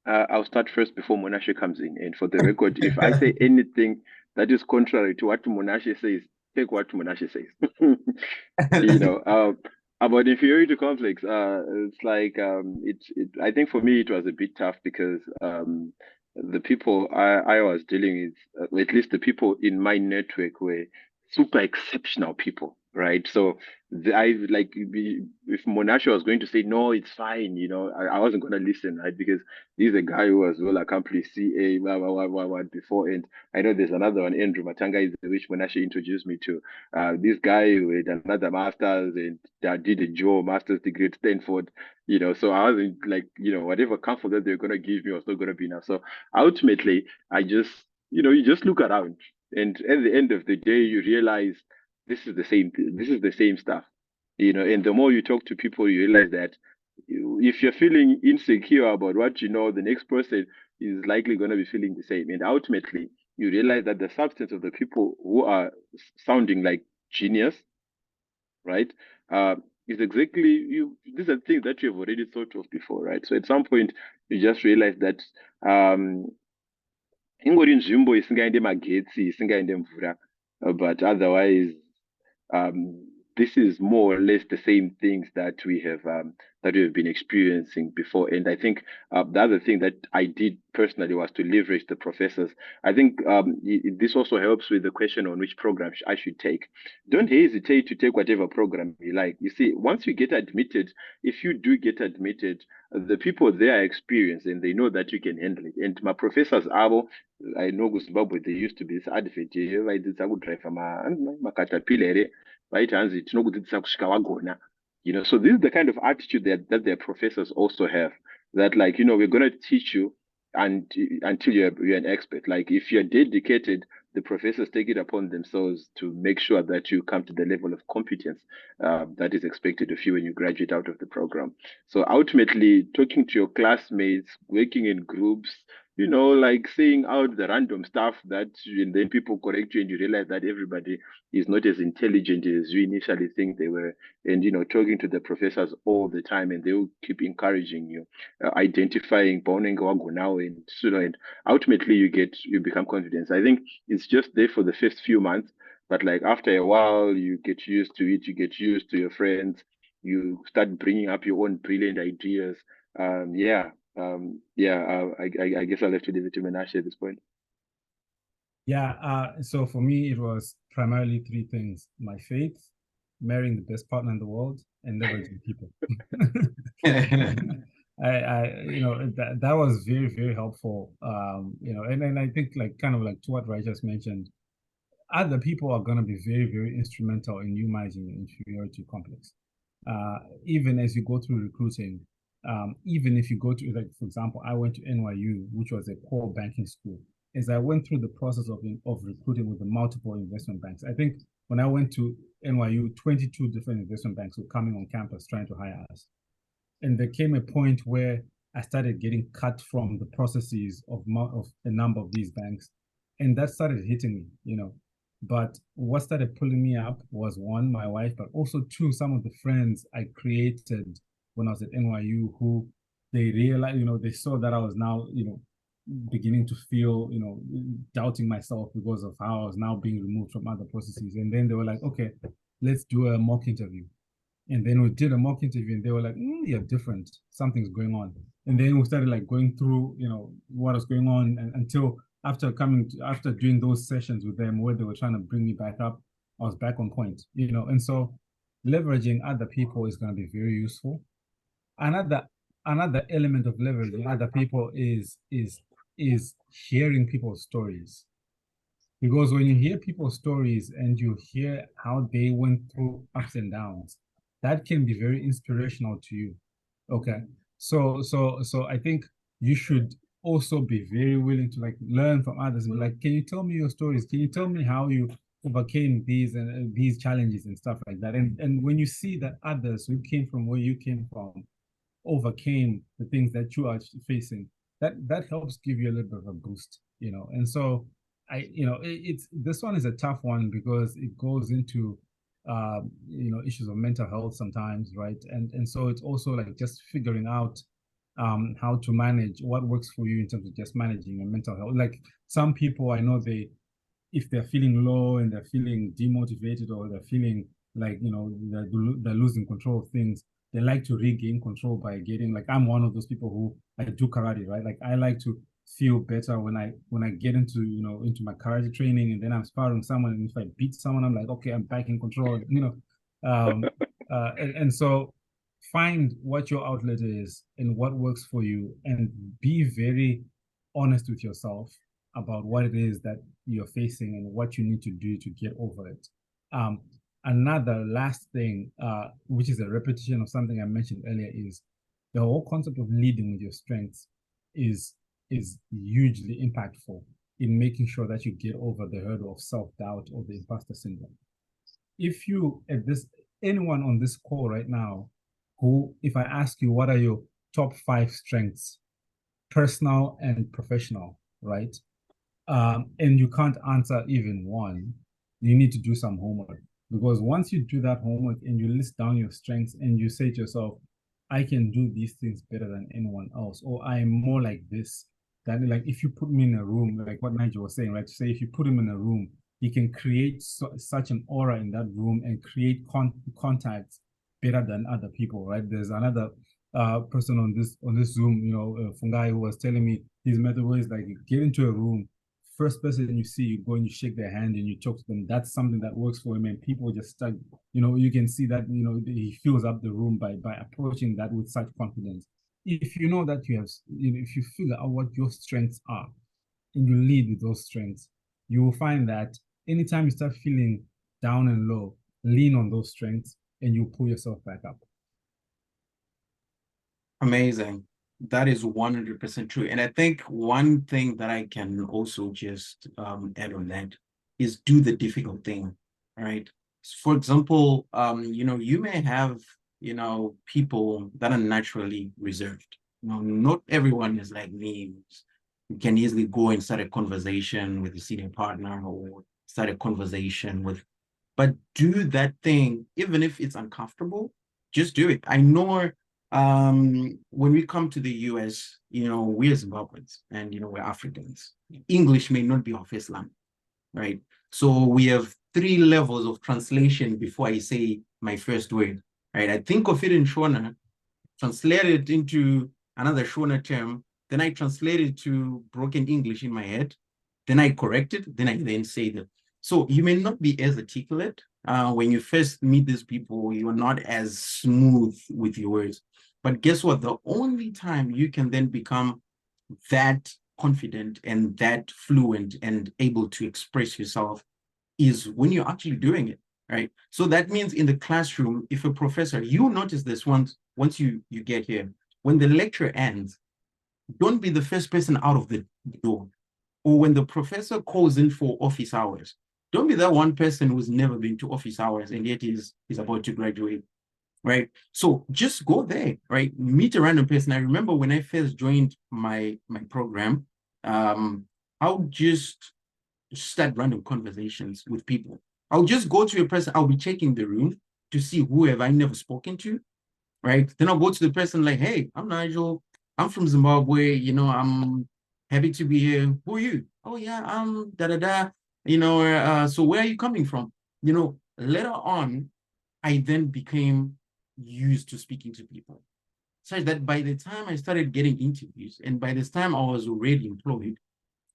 Speaker 3: I'll start first before Monashe comes in. And for the record, if I say anything that is contrary to what Monashe says, take what Monashe says. About inferiority complex, it's like I think for me it was a bit tough because the people I was dealing with, at least the people in my network, were super exceptional people, right? So if Monashe was going to say no, it's fine, I wasn't going to listen, right? Because he's a guy who was well accomplished CA, before. And I know there's another one, Andrew Matanga, is which Monashe introduced me to. This guy with another master's and did a Joe master's degree at Stanford, so I wasn't like, whatever comfort that they're going to give me was not going to be enough. So ultimately, I just, you just look around. And at the end of the day, you realize this is the same this is the same stuff, and the more you talk to people, you realize that if you're feeling insecure about what you know, the next person is likely going to be feeling the same. And ultimately, you realize that the substance of the people who are sounding like genius, right, is exactly you. These are things that you've already thought of before, right? So at some point, you just realize that ingori nzvimbo isingaende magetsi, isingaende mvura, but otherwise, this is more or less the same things that we have been experiencing before. And I think the other thing that I did personally was to leverage the professors. I think this also helps with the question on which program I should take. Don't hesitate to take whatever program you like. You see, once you get admitted, if you do get admitted, the people there are experienced and they know that you can handle it. And my professors, I know Zimbabwe, they used to be this advert, drive makatapila, right? Hanzi tinokudzidzisa kusvika wagona. So this is the kind of attitude that their professors also have. That, like, we're going to teach you until you're an expert. Like, if you're dedicated, the professors take it upon themselves to make sure that you come to the level of competence that is expected of you when you graduate out of the program. So ultimately, talking to your classmates, working in groups, like saying out the random stuff and then people correct you and you realize that everybody is not as intelligent as you initially think they were. And, talking to the professors all the time, and they will keep encouraging you, identifying now, and ultimately you become confident. I think it's just there for the first few months, but like after a while, you get used to it, you get used to your friends, you start bringing up your own brilliant ideas. I guess I'll have to leave it to Menashe at this point.
Speaker 2: Yeah, so for me, it was primarily 3 things: my faith, marrying the best partner in the world, and leveraging people. That was very, very helpful. And I think, like, kind of like to what Rai just mentioned, other people are going to be very, very instrumental in you managing your inferiority complex. Even as you go through recruiting, even if you go to, like, for example, I went to NYU, which was a core banking school. As I went through the process of recruiting with the multiple investment banks, I think when I went to NYU, 22 different investment banks were coming on campus trying to hire us. And there came a point where I started getting cut from the processes of a number of these banks. And that started hitting me, But what started pulling me up was, 1, my wife, but also 2, some of the friends I created when I was at NYU, who they realized, they saw that I was now, beginning to feel, doubting myself because of how I was now being removed from other processes. And then they were like, okay, let's do a mock interview. And then we did a mock interview and they were like, you're different. Something's going on. And then we started like going through, what was going on, until after doing those sessions with them where they were trying to bring me back up, I was back on point, And so leveraging other people is going to be very useful. Another element of leveraging other people is hearing people's stories. Because when you hear people's stories and you hear how they went through ups and downs, that can be very inspirational to you. Okay. So I think you should also be very willing to like learn from others and be like, can you tell me your stories? Can you tell me how you overcame these and these challenges and stuff like that? And when you see that others who came from where you came from overcame the things that you are facing, that helps give you a little bit of a boost, you know. And so it's this one is a tough one because it goes into issues of mental health sometimes, right? And so it's also like just figuring out how to manage what works for you in terms of just managing your mental health. Like some people I know, if they're feeling low and they're feeling demotivated or they're feeling like they're losing control of things, they like to regain control by getting, like, I'm one of those people who I do karate, right? Like I like to feel better when I get into my karate training, and then I'm sparring someone, and if I beat someone, I'm like, okay, I'm back in control, and so find what your outlet is and what works for you, and be very honest with yourself about what it is that you're facing and what you need to do to get over it. Another last thing, which is a repetition of something I mentioned earlier, is the whole concept of leading with your strengths is hugely impactful in making sure that you get over the hurdle of self-doubt or the imposter syndrome. If you, at this, anyone on this call right now, who, if I ask you what are your top 5 strengths, personal and professional, right? And you can't answer even one, you need to do some homework. Because once you do that homework and you list down your strengths and you say to yourself, I can do these things better than anyone else, or I am more like this, that, like, if you put me in a room, like what Nigel was saying, right? Say if you put him in a room, he can create such an aura in that room and create contacts better than other people, right? There's another person on this Zoom, Fungai, who was telling me his method was like, get into a room, first person you see, you go and you shake their hand and you talk to them. That's something that works for him, and people just start, you can see that, he fills up the room by approaching that with such confidence. If you know that you have, if you figure out what your strengths are and you lead with those strengths, you will find that anytime you start feeling down and low, lean on those strengths and you pull yourself back up.
Speaker 1: Amazing. That is 100% true. And I think one thing that I can also just add on that is do the difficult thing, right? For example, you may have, people that are naturally reserved. Not everyone is like me. You can easily go and start a conversation with a senior partner or start a conversation with, but do that thing, even if it's uncomfortable, just do it. I know when we come to the US, we're Zimbabweans and we're Africans. English may not be our first language, right? So we have 3 levels of translation before I say my first word, right? I think of it in Shona, translate it into another Shona term, then I translate it to broken English in my head, then I correct it, then I then say that. So you may not be as articulate. When you first meet these people, you're not as smooth with your words. But guess what? The only time you can then become that confident and that fluent and able to express yourself is when you're actually doing it, right? So that means in the classroom, if a professor, you notice this once you get here, when the lecture ends, don't be the first person out of the door. Or when the professor calls in for office hours, don't be that one person who's never been to office hours and yet is about to graduate, right? So just go there, right? Meet a random person. I remember when I first joined my program, I'll just start random conversations with people. I'll just go to a person, I'll be checking the room to see who have I never spoken to, right? Then I'll go to the person like, hey, I'm Nigel. I'm from Zimbabwe. I'm happy to be here. Who are you? Oh, yeah, I'm da da da. So where are you coming from? Later on, I then became used to speaking to people, such that by the time I started getting interviews, and by this time I was already employed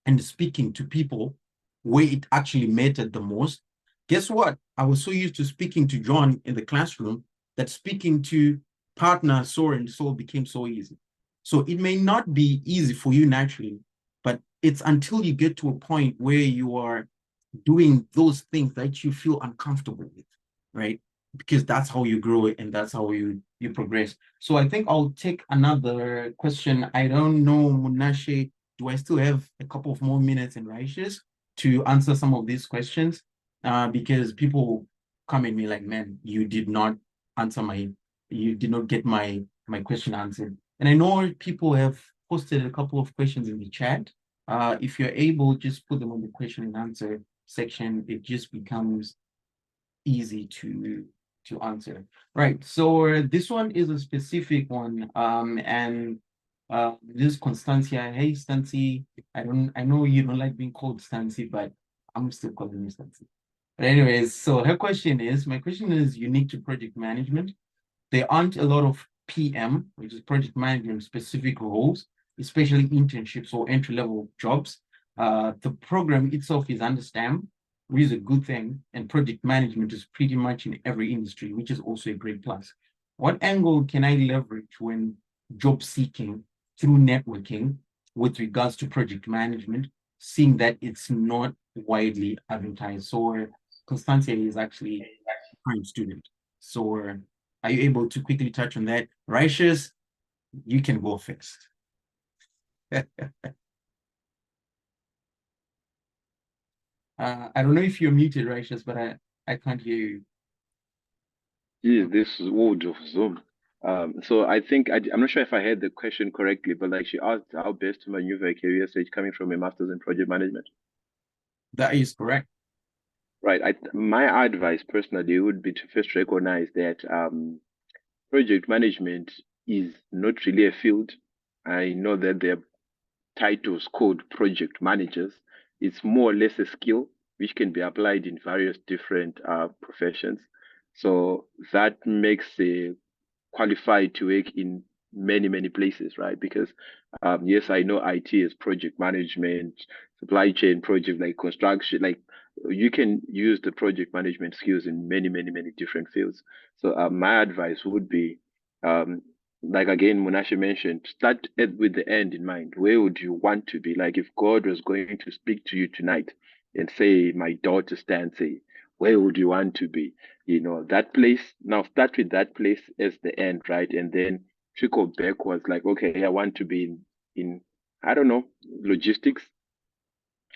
Speaker 1: and speaking to people where it actually mattered the most, guess what? I was so used to speaking to John in the classroom that speaking to partner so and so became so easy. So it may not be easy for you naturally, but it's until you get to a point where you are doing those things that you feel uncomfortable with, right? Because that's how you grow and that's how you progress. So I think I'll take another question. I don't know, Munashe, do I still have a couple of more minutes and Righteous to answer some of these questions? Because people come at me like, man, you did not get my question answered. And I know people have posted a couple of questions in the chat. If you're able, just put them on the question and answer section. It just becomes easy to answer. Right. So this one is a specific one. And this Constancia. Hey, Stancy. I know you don't like being called Stancy, but I'm still calling you Stancy. But anyways, so my question is unique to project management. There aren't a lot of PM, which is project management specific roles, especially internships or entry-level jobs. The program itself is under STEM, which is a good thing, and project management is pretty much in every industry, which is also a great plus. What angle can I leverage when job seeking through networking with regards to project management, seeing that it's not widely advertised? So Constancia is actually a prime student. So are you able to quickly touch on that? Righteous, you can go first. I don't know if you're muted, Righteous, but I can't hear you.
Speaker 3: Is this world of Zoom? So I think I'm not sure if I heard the question correctly, but like she asked how best to maneuver a career switch coming from a master's in project management.
Speaker 1: That is correct.
Speaker 3: Right. My advice personally would be to first recognize that project management is not really a field. I know that there are titles called project managers. It's more or less a skill which can be applied in various different professions. So that makes a qualified to work in many places, right? Because yes, I know IT is project management, supply chain project like construction, like you can use the project management skills in many different fields. So my advice would be, um, like again, Munashe mentioned, with the end in mind. Where would you want to be? Like if God was going to speak to you tonight and say, "My daughter stands," say, where would you want to be? That place. Now start with that place as the end, right? And then trickle backwards, like, okay, I want to be in I don't know, logistics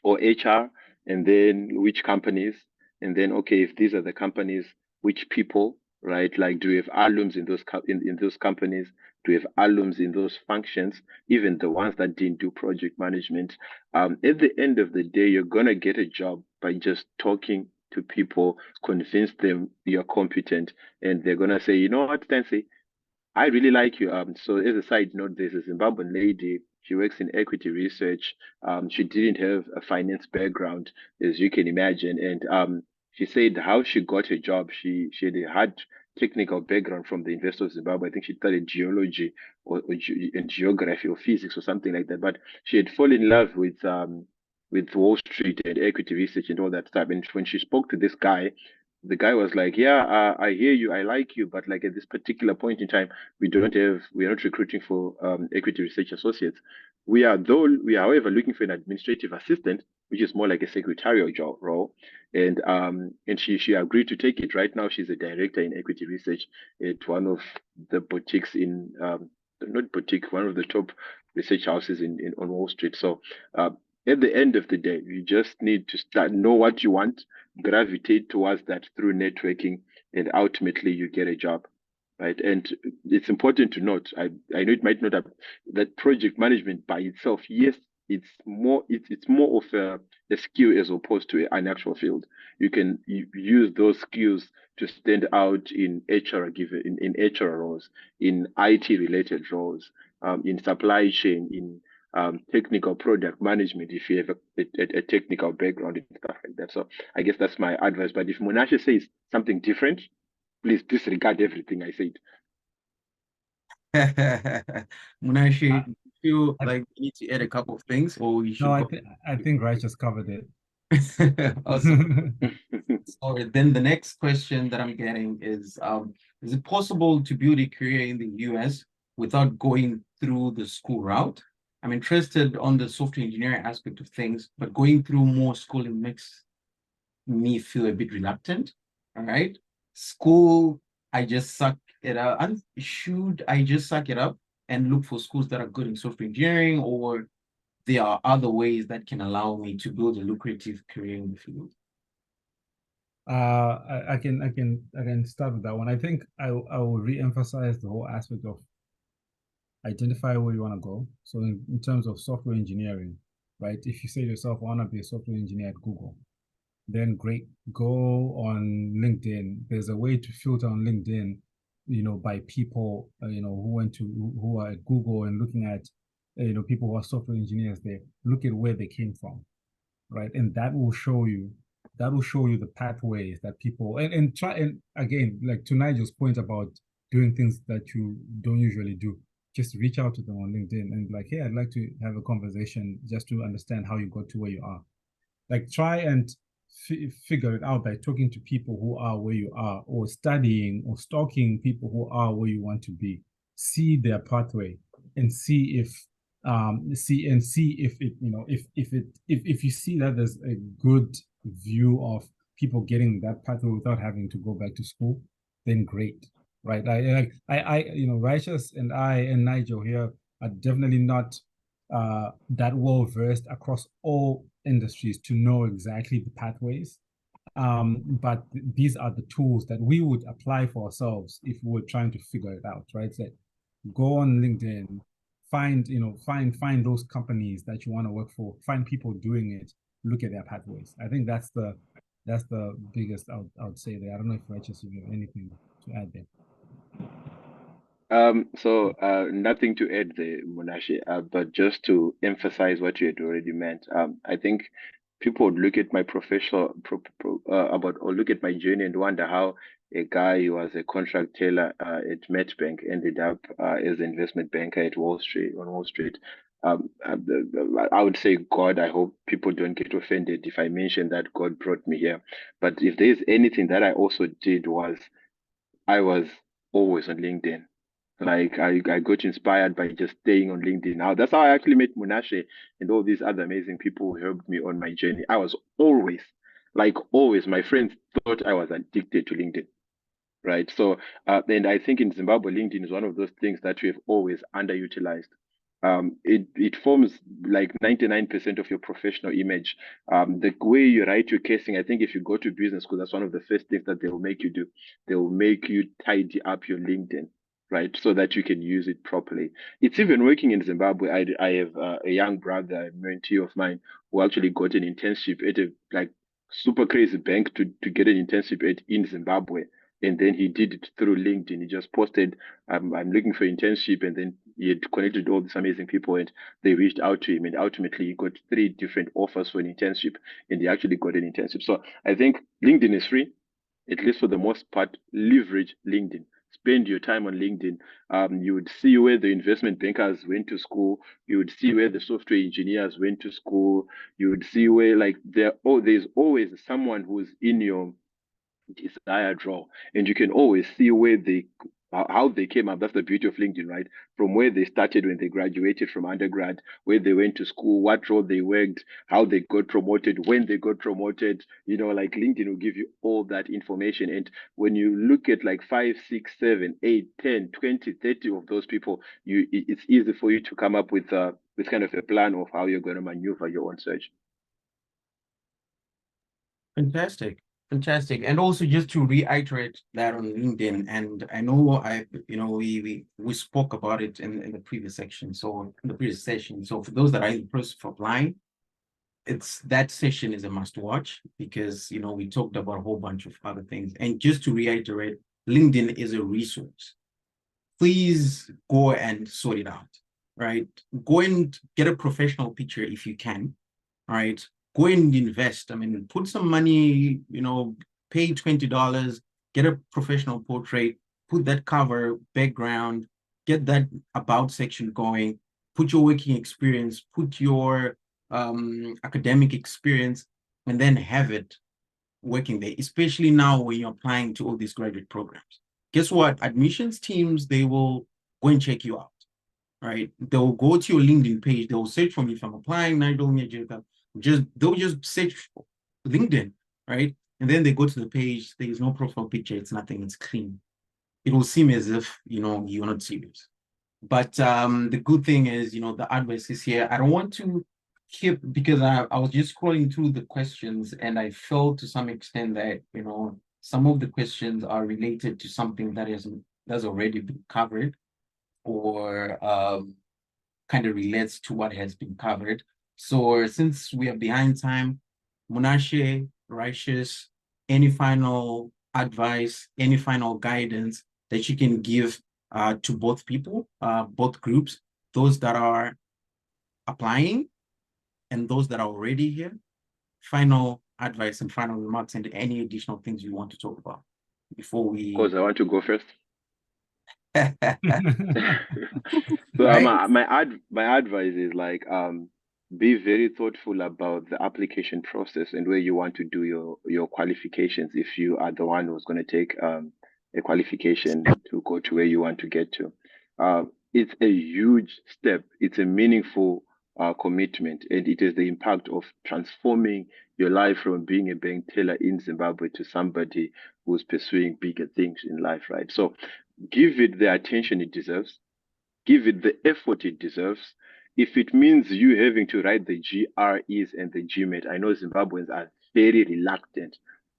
Speaker 3: or HR, and then which companies, and then okay, if these are the companies, which people, right? Like, do we have alums in in those companies? Do we have alums in those functions? Even the ones that didn't do project management. At the end of the day, you're gonna get a job by just talking to people, convince them you're competent, and they're gonna say, you know what, Stancy, I really like you. So as a side note, there's a Zimbabwean lady. She works in equity research. She didn't have a finance background, as you can imagine, and she said how she got her job. She had technical background from the University of Zimbabwe. I think she studied geology and geography or physics or something like that. But she had fallen in love with Wall Street and equity research and all that stuff. And when she spoke to this guy, the guy was like, "Yeah, I hear you, I like you, but like at this particular point in time, we are not recruiting for equity research associates. We are, however, looking for an administrative assistant, which is more like a secretarial job role." And she agreed to take it. Right now, she's a director in equity research at one of the boutiques in not boutique, one of the top research houses in on Wall Street. So at the end of the day, you just need to know what you want, gravitate towards that through networking, and ultimately you get a job, right? And it's important to note, I know it might not have that project management by itself, yes, it's more of a skill as opposed to an actual field. You can use those skills to stand out in in HR roles, in IT related roles, in supply chain, in technical product management if you have a technical background and stuff like that. So I guess that's my advice. But if Munashe says something different, please disregard everything I said.
Speaker 1: Munashi, do you feel
Speaker 2: I,
Speaker 1: like you need to add a couple of things, or you
Speaker 2: no,
Speaker 1: should go?
Speaker 2: I think Righteous covered it.
Speaker 1: Awesome. So then the next question that I'm getting is it possible to build a career in the US without going through the school route? I'm interested on the software engineering aspect of things, but going through more schooling makes me feel a bit reluctant. All right. School, I just suck it up. And should I just suck it up and look for schools that are good in software engineering, or there are other ways that can allow me to build a lucrative career in the field?
Speaker 2: I can start with that one. I think I will re-emphasize the whole aspect of identify where you want to go. So in terms of software engineering, right? If you say to yourself, I want to be a software engineer at Google, then great, go on LinkedIn. There's a way to filter on LinkedIn, by people, who are at Google and looking at, people who are software engineers there. Look at where they came from, right? And that will show you the pathways that people and try, and again, like to Nigel's point about doing things that you don't usually do, just reach out to them on LinkedIn and like, hey, I'd like to have a conversation just to understand how you got to where you are. Like try and figure it out by talking to people who are where you are, or studying or stalking people who are where you want to be. See their pathway and see if it, if you see that there's a good view of people getting that pathway without having to go back to school, then great, right? Righteous and I and Nigel here are definitely not that well versed across all industries to know exactly the pathways. But these are the tools that we would apply for ourselves if we were trying to figure it out, right? So go on LinkedIn, find those companies that you want to work for, find people doing it, look at their pathways. I think that's the biggest I would say there. I don't know if Righteous, you have anything to add there.
Speaker 3: Nothing to add there, Munashi, but just to emphasize what you had already meant. I think people would look at my professional or look at my journey and wonder how a guy who was a contract teller at Metbank ended up as an investment banker at Wall Street on Wall Street. I would say God. I hope people don't get offended if I mention that God brought me here. But if there's anything that I also did was I was always on LinkedIn. Like I got inspired by just staying on LinkedIn. Now that's how I actually met Munashe and all these other amazing people who helped me on my journey. I was always, like always, my friends thought I was addicted to LinkedIn, right? So, and I think in Zimbabwe, LinkedIn is one of those things that we have always underutilized. It forms like 99% of your professional image. The way you write your casing, I think if you go to business school, that's one of the first things that they will make you do. They will make you tidy up your LinkedIn, right, so that you can use it properly. It's even working in Zimbabwe. I have a young brother, a mentee of mine, who actually got an internship at a like super crazy bank to get an internship at in Zimbabwe. And then he did it through LinkedIn. He just posted, I'm looking for internship, and then he had connected all these amazing people, and they reached out to him, and ultimately he got 3 different offers for an internship, and he actually got an internship. So I think LinkedIn is free, at least for the most part. Leverage LinkedIn. Spend your time on LinkedIn. You would see where the investment bankers went to school. You would see where the software engineers went to school. You would see where like there's always someone who's in your desired role, and you can always see where they how they came up. That's the beauty of LinkedIn, right? From where they started when they graduated from undergrad, where they went to school, what role they worked, how they got promoted, when they got promoted. Like LinkedIn will give you all that information. And when you look at like 5, 6, 7, 8, 10, 20, 30 of those people, it's easy for you to come up with kind of a plan of how you're going to maneuver your own search.
Speaker 1: Fantastic. Fantastic. And also just to reiterate that on LinkedIn, and I know we spoke about it in the previous section. So in the previous session. So for those that are in the process of applying, that session is a must watch because we talked about a whole bunch of other things. And just to reiterate, LinkedIn is a resource. Please go and sort it out, right? Go and get a professional picture if you can, right? Go and invest. I mean, put some money, pay $20, get a professional portrait, put that cover, background, get that about section going, put your working experience, put your academic experience, and then have it working there, especially now when you're applying to all these graduate programs. Guess what? Admissions teams, they will go and check you out, right? They'll go to your LinkedIn page. They'll search for me if I'm applying, Nigel, they'll just search for LinkedIn, right? And then they go to the page. There is no profile picture. It's nothing. It's clean. It will seem as if you're not serious. But the good thing is, the advice is here. I don't want to Kip, because I was just scrolling through the questions and I felt to some extent that, some of the questions are related to something that's already been covered or kind of relates to what has been covered. So since we are behind time, Munashe, Righteous, any final advice, any final guidance that you can give to both people, both groups, those that are applying and those that are already here? Final advice and final remarks and any additional things you want to talk about before we.
Speaker 3: Because I want to go first. So
Speaker 1: Right.
Speaker 3: my advice is like be very thoughtful about the application process and where you want to do your qualifications if you are the one who's going to take a qualification to go to where you want to get to. It's a huge step. It's a meaningful commitment, and it is the impact of transforming your life from being a bank teller in Zimbabwe to somebody who's pursuing bigger things in life, right? So give it the attention it deserves, give it the effort it deserves. If it means you having to write the GREs and the GMAT, I know Zimbabweans are very reluctant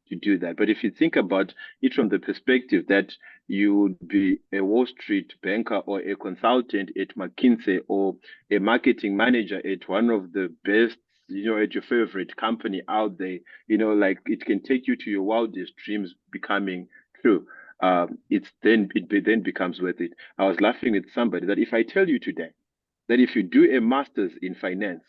Speaker 3: to do that. But if you think about it from the perspective that you would be a Wall Street banker or a consultant at McKinsey or a marketing manager at one of the best, at your favorite company out there, like it can take you to your wildest dreams becoming true. It then becomes worth it. I was laughing with somebody that if I tell you today that if you do a master's in finance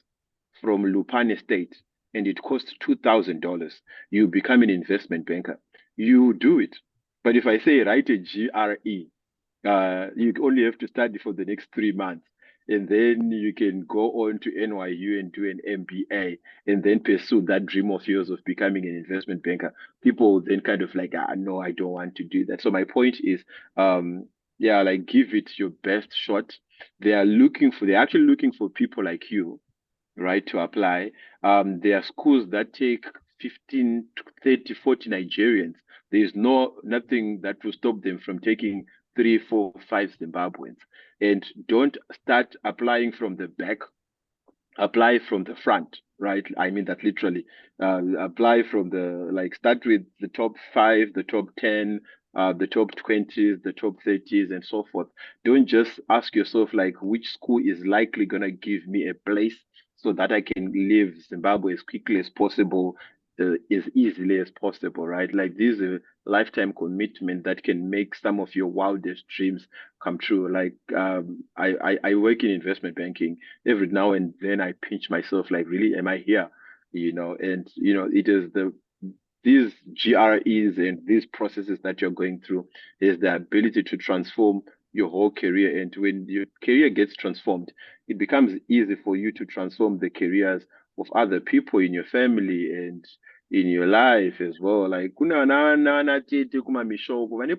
Speaker 3: from Lupane State and it costs $2,000, you become an investment banker. You do it. But if I say write a GRE, you only have to study for the next 3 months. And then you can go on to NYU and do an MBA and then pursue that dream of yours of becoming an investment banker. People then kind of like, no, I don't want to do that. So my point is, like give it your best shot. They're actually looking for people like you, right, to apply. There are schools that take 15 to 30, 40 Nigerians. There's nothing that will stop them from taking 3, 4, 5 Zimbabweans. And don't start applying from the back, apply from the front, right? I mean that literally. Apply from start with the top 5, the top 10, the top 20s, the top 30s, and so forth. Don't just ask yourself, like, which school is likely going to give me a place so that I can leave Zimbabwe as quickly as possible, as easily as possible, right? Like, this is a lifetime commitment that can make some of your wildest dreams come true. Like, I work in investment banking. Every now and then I pinch myself, like, really, am I here? And it is these GREs and these processes that you're going through is the ability to transform your whole career. And when your career gets transformed, it becomes easy for you to transform the careers of other people in your family and in your life as well. Like,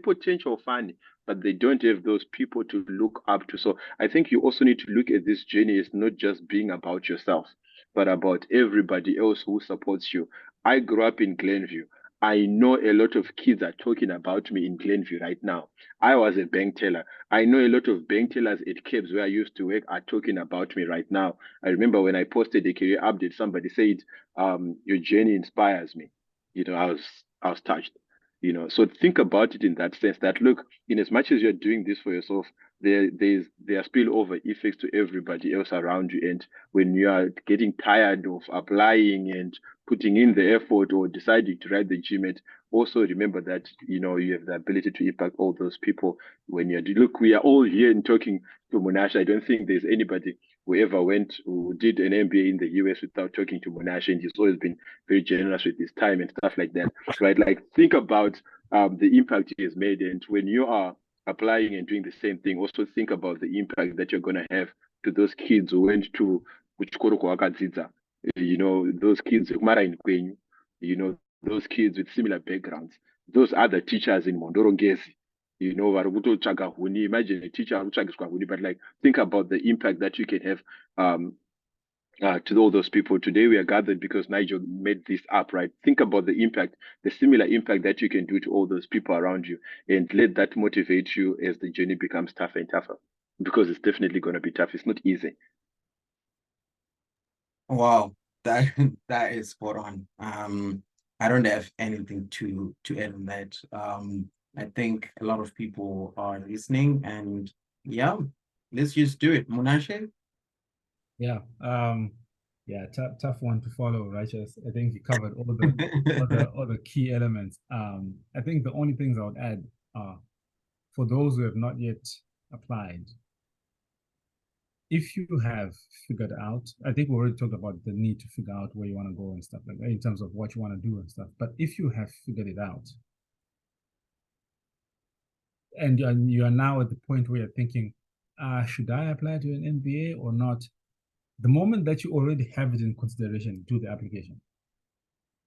Speaker 3: potential fun, but they don't have those people to look up to. So I think you also need to look at this journey as not just being about yourself, but about everybody else who supports you. I grew up in Glenview. I know a lot of kids are talking about me in Glenview right now. I was a bank teller. I know a lot of bank tellers at Caves where I used to work are talking about me right now. I remember when I posted a career update, somebody said, your journey inspires me. I was touched. So think about it in that sense that look, in as much as you're doing this for yourself, there are spillover effects to everybody else around you. And when you are getting tired of applying and putting in the effort or deciding to write the GMAT, also remember that you have the ability to impact all those people when you're look, we are all here and talking to Monash. I don't think there's anybody who ever who did an MBA in the US without talking to Monash, and he's always been very generous with his time and stuff like that, right? Like, think about the impact he has made, and when you are applying and doing the same thing, also think about the impact that you're going to have to those kids who went to kuchikoro kwakadzidza, those kids those kids with similar backgrounds, those other teachers in Mondorongezi, vari kutotsvaga huni. Imagine a teacher akutsvagiswa huni, but like, think about the impact that you can have to all those people. Today we are gathered because Nigel made this up, right? Think about the impact, the similar impact that you can do to all those people around you, and let that motivate you as the journey becomes tougher and tougher, because it's definitely going to be tough. It's not easy.
Speaker 1: Wow, that that is spot on. I don't have anything to add on that. I think a lot of people are listening, and yeah, let's just do it. Munashe?
Speaker 2: Yeah. Yeah, tough one to follow, Righteous. I think you covered all the key elements. I think the only things I would add are for those who have not yet applied, if you have figured out, I think we already talked about the need to figure out where you want to go and stuff like that in terms of what you want to do and stuff. But if you have figured it out and you are now at the point where you're thinking, should I apply to an MBA or not? The moment that you already have it in consideration, do the application.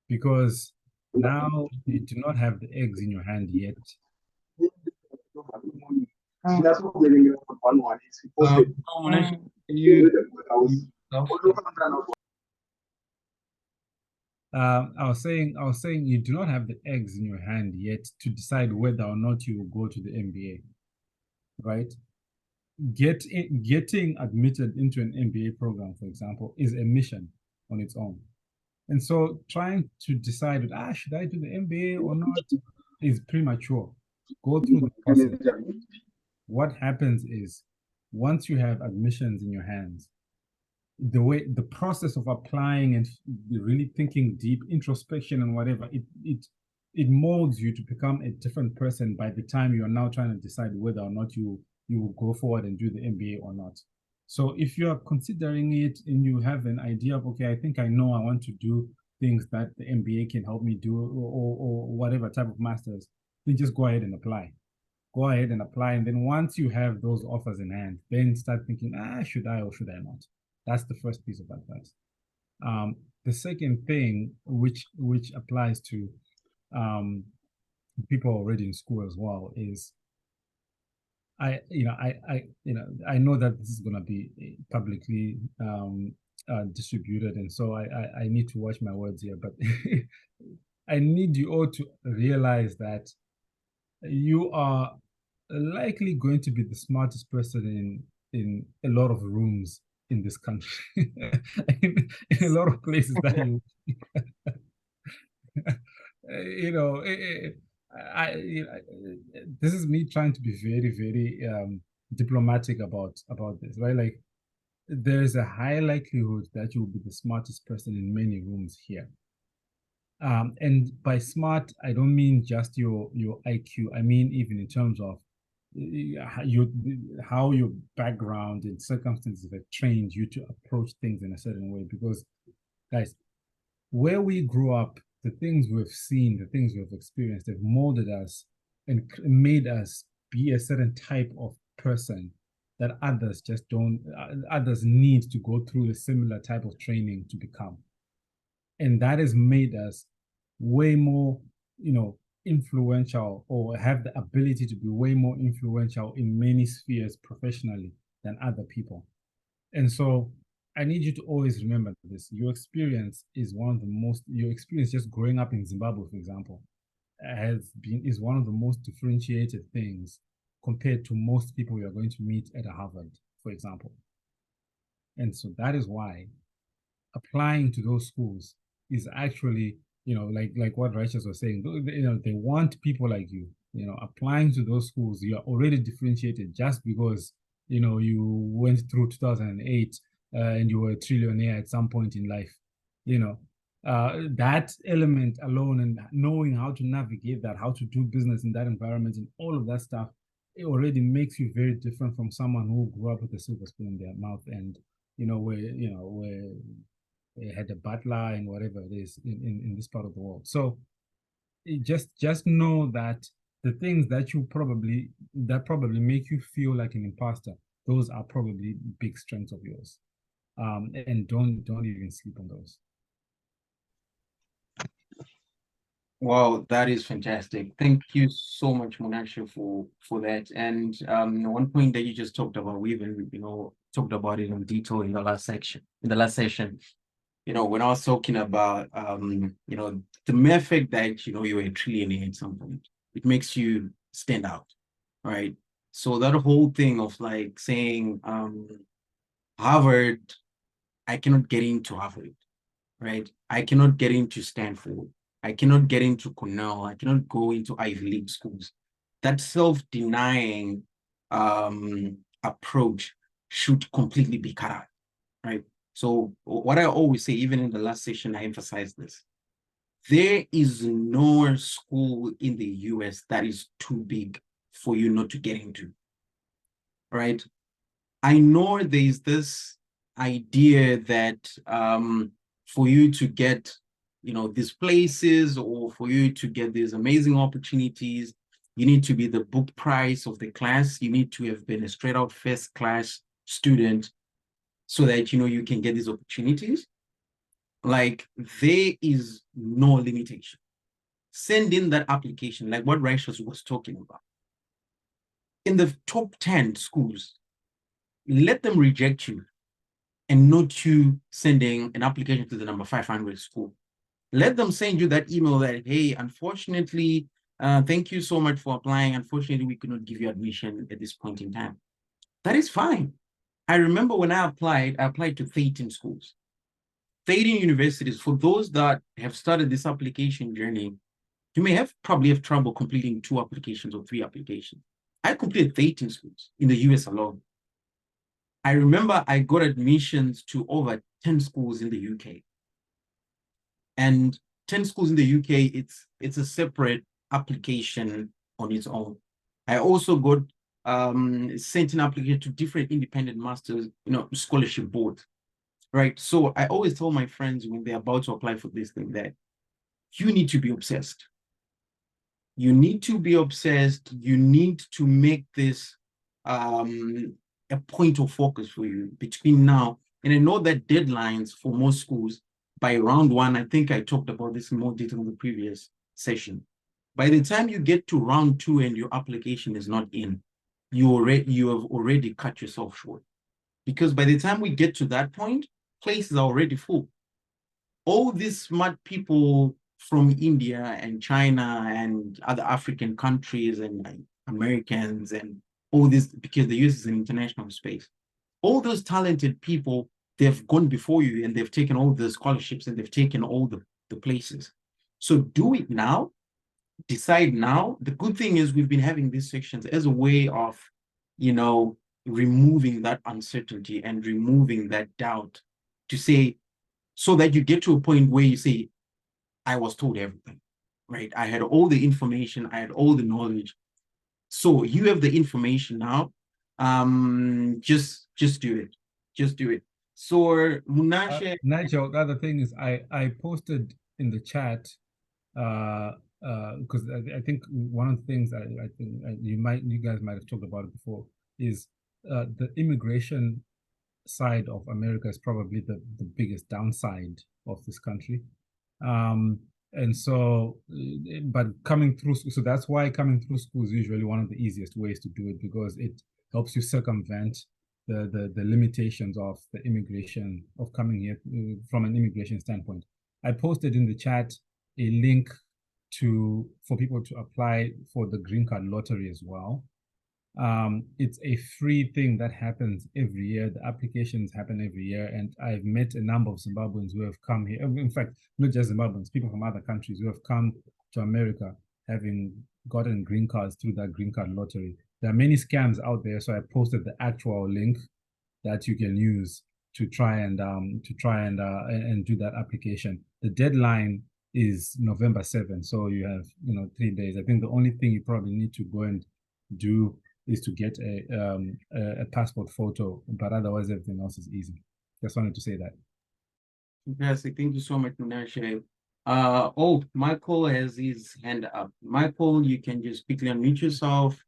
Speaker 2: Because now you do not have the eggs in your hand yet.
Speaker 1: Munashe, can you
Speaker 2: I was saying you do not have the eggs in your hand yet to decide whether or not you will go to the MBA, right? Getting admitted into an MBA program, for example, is a mission on its own. And so trying to decide, should I do the MBA or not, is premature. Go through the process. What happens is once you have admissions in your hands, the process of applying and really thinking deep, introspection and whatever, it molds you to become a different person by the time you are now trying to decide whether or not you will go forward and do the MBA or not. So if you are considering it and you have an idea of, okay, I think I know I want to do things that the MBA can help me do, or whatever type of masters, then just go ahead and apply. Go ahead and apply. And then once you have those offers in hand, then start thinking, should I or should I not? That's the first piece of advice. The second thing, which applies to people already in school as well, is I know that this is going to be publicly distributed, and so I need to watch my words here, but I need you all to realize that you are likely going to be the smartest person in a lot of rooms in this country, in a lot of places that you, you know, this is me trying to be very, very diplomatic about this, right? Like, there is a high likelihood that you will be the smartest person in many rooms here. And by smart, I don't mean just your IQ. I mean even in terms of how your background and circumstances have trained you to approach things in a certain way. Because, guys, where we grew up, the things we've seen, the things we've experienced, have molded us and made us be a certain type of person that others just don't. Others need to go through a similar type of training to become. And that has made us way more, influential, or have the ability to be way more influential in many spheres professionally than other people. And so I need you to always remember this. Your experience just growing up in Zimbabwe, for example, is one of the most differentiated things compared to most people you're going to meet at Harvard, for example. And so that is why applying to those schools is actually, like what Righteous was saying, they want people like you. Applying to those schools, you are already differentiated just because, you went through 2008 and you were a trillionaire at some point in life. That element alone, and knowing how to navigate that, how to do business in that environment and all of that stuff, it already makes you very different from someone who grew up with a silver spoon in their mouth and, where they had a butler and whatever it is in this part of the world. So just know that the things that probably make you feel like an imposter, those are probably big strengths of yours. And don't even sleep on those.
Speaker 1: Wow, that is fantastic. Thank you so much, Munashe, for that. And one point that you just talked about, we even talked about it in detail in the last session. When I was talking about the mere fact that you're a trillionaire at some point, it makes you stand out, right? So that whole thing of like saying Harvard I cannot get into Harvard, right? I cannot get into Stanford. I cannot get into Cornell. I cannot go into Ivy League schools. That self-denying approach should completely be cut out, right? So what I always say, even in the last session, I emphasize this. There is no school in the US that is too big for you not to get into, right? I know there's this idea that for you to get, these places, or for you to get these amazing opportunities, you need to be the book price of the class. You need to have been a straight out first class student so that, you can get these opportunities. Like, there is no limitation. Send in that application, like what Righteous was talking about. In the top 10 schools, let them reject you and not you sending an application to the number 500 school. Let them send you that email that, hey, unfortunately, thank you so much for applying. Unfortunately, we could not give you admission at this point in time. That is fine. I remember when I applied to 13 schools. 13 universities. For those that have started this application journey, you may probably have trouble completing 2 applications or 3 applications. I completed 13 schools in the US alone. I remember I got admissions to over 10 schools in the UK. And 10 schools in the UK, it's a separate application on its own. I also got sent an application to different independent masters, scholarship boards, right? So I always tell my friends when they're about to apply for this thing that you need to be obsessed. You need to be obsessed. You need to make this a point of focus for you between now. And I know that deadlines for most schools by round 1, I think I talked about this in more detail in the previous session. By the time you get to round 2 and your application is not in, you have already cut yourself short. Because by the time we get to that point, places are already full. All these smart people from India and China and other African countries and Americans and all this, because the US is an international space. All those talented people, they've gone before you and they've taken all the scholarships and they've taken all the places. So do it now, decide now. The good thing is we've been having these sections as a way of, removing that uncertainty and removing that doubt to say, so that you get to a point where you say, I was told everything, right? I had all the information, I had all the knowledge. So you have the information now. Just do it. Just do it. So Munashe,
Speaker 2: Nigel, the other thing is I posted in the chat because I think one of the things I think you guys might have talked about it before is the immigration side of America is probably the biggest downside of this country. And so, but coming through, so that's why coming through school is usually one of the easiest ways to do it, because it helps you circumvent the limitations of the immigration, of coming here from an immigration standpoint. I posted in the chat a link for people to apply for the green card lottery as well. It's a free thing that happens every year. The applications happen every year, and I've met a number of Zimbabweans who have come here. In fact, not just Zimbabweans, people from other countries who have come to America having gotten green cards through that green card lottery. There are many scams out there, so I posted the actual link that you can use to try and do that application. The deadline is November 7th, so you have 3 days. I think the only thing you probably need to go and do is to get a passport photo, but otherwise everything else is easy. Just wanted to say that.
Speaker 1: Fantastic. Thank you so much, Munashe. Michael has his hand up. Michael, you can just quickly unmute yourself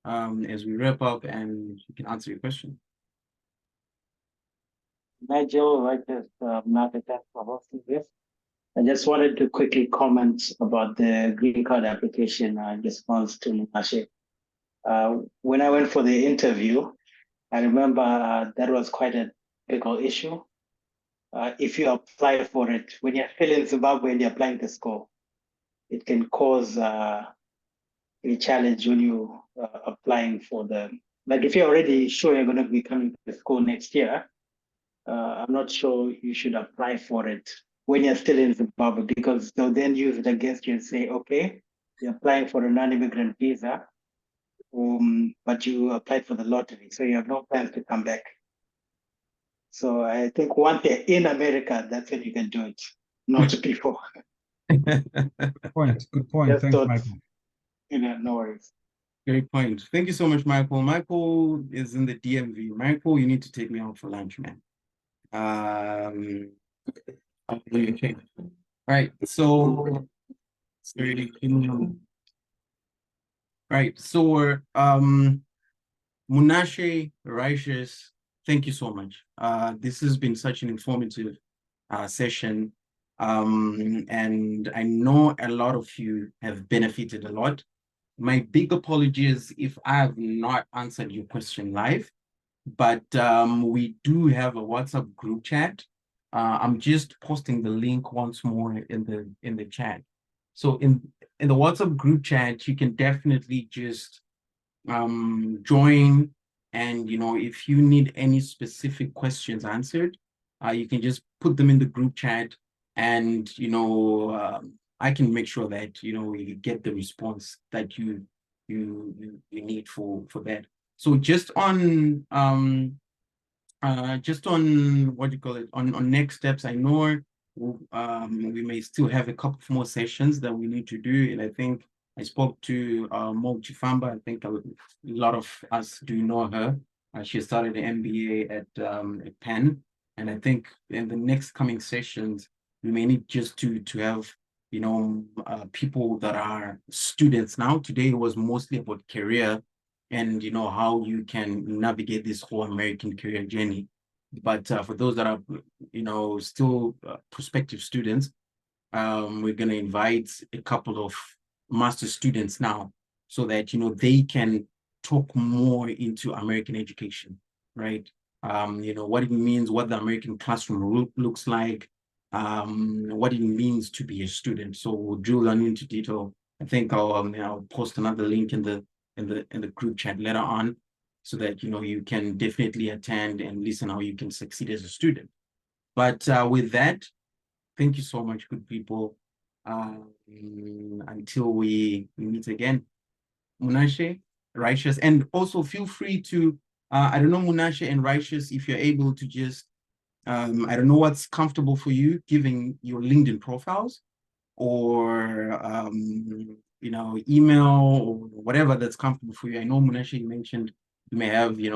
Speaker 1: as we wrap up, and you can answer your question.
Speaker 4: Nigel, like this, thanks for hosting this. I just wanted to quickly comment about the green card application in response to Munashe. When I went for the interview, I remember that was quite a big issue. If you apply for it, when you're still in Zimbabwe and you're applying to school, it can cause a challenge when you applying for like if you're already sure you're going to be coming to school next year, I'm not sure you should apply for it when you're still in Zimbabwe, because they'll then use it against you and say, okay, you're applying for a non-immigrant visa, but you applied for the lottery, so you have no plans to come back. So I think once they're in America, that's when you can do it, not before.
Speaker 2: Good point. Good point.
Speaker 4: Just
Speaker 2: Thanks,
Speaker 4: thought,
Speaker 2: Michael.
Speaker 4: no worries.
Speaker 1: Great point. Thank you so much, Michael. Michael is in the DMV. Michael, you need to take me out for lunch, man. Okay. Right. So, right. So, Munashe, Righteous, thank you so much. This has been such an informative session. And I know a lot of you have benefited a lot. My big apologies if I have not answered your question live, but we do have a WhatsApp group chat. I'm just posting the link once more in the chat. So in the WhatsApp group chat, you can definitely just join, and if you need any specific questions answered, you can just put them in the group chat, and I can make sure that you get the response that you need for that. So just on what do you call it, on next steps, I know we may still have a couple of more sessions that we need to do, and I think I spoke to Mo Chifamba. I think a lot of us do know her. She started an MBA at Penn, and I think in the next coming sessions we may need just to have people that are students now. Today was mostly about career and how you can navigate this whole American career journey. But for those that are still prospective students, we're going to invite a couple of master students now, so that they can talk more into American education, right? What it means, what the American classroom looks like, what it means to be a student. So we'll drill down into detail. I think I'll post another link in the group chat later on, so that you can definitely attend and listen how you can succeed as a student. But with that, thank you so much, good people. Until we meet again, Munashe, Righteous, and also feel free to, I don't know, Munashe and Righteous, if you're able to just, I don't know what's comfortable for you, giving your LinkedIn profiles, or email, or whatever that's comfortable for you. I know, Munashe, you mentioned you may have an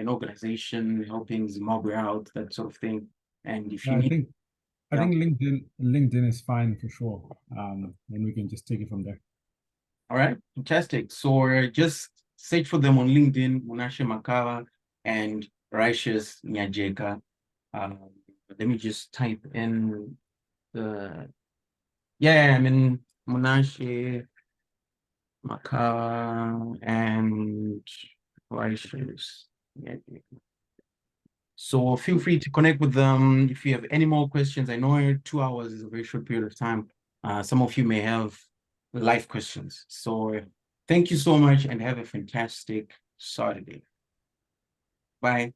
Speaker 1: organization helping Zimbabwe out, that sort of thing. And if you need,
Speaker 2: I think LinkedIn is fine for sure. And we can just take it from there.
Speaker 1: All right, fantastic. So just search for them on LinkedIn, Munashe Makawa and Righteous Nyajeka. Let me just type in I mean Munashe Makawa and Righteous Nyajeka. So feel free to connect with them if you have any more questions. I know 2 hours is a very short period of time. Some of you may have live questions. So thank you so much and have a fantastic Saturday. Bye.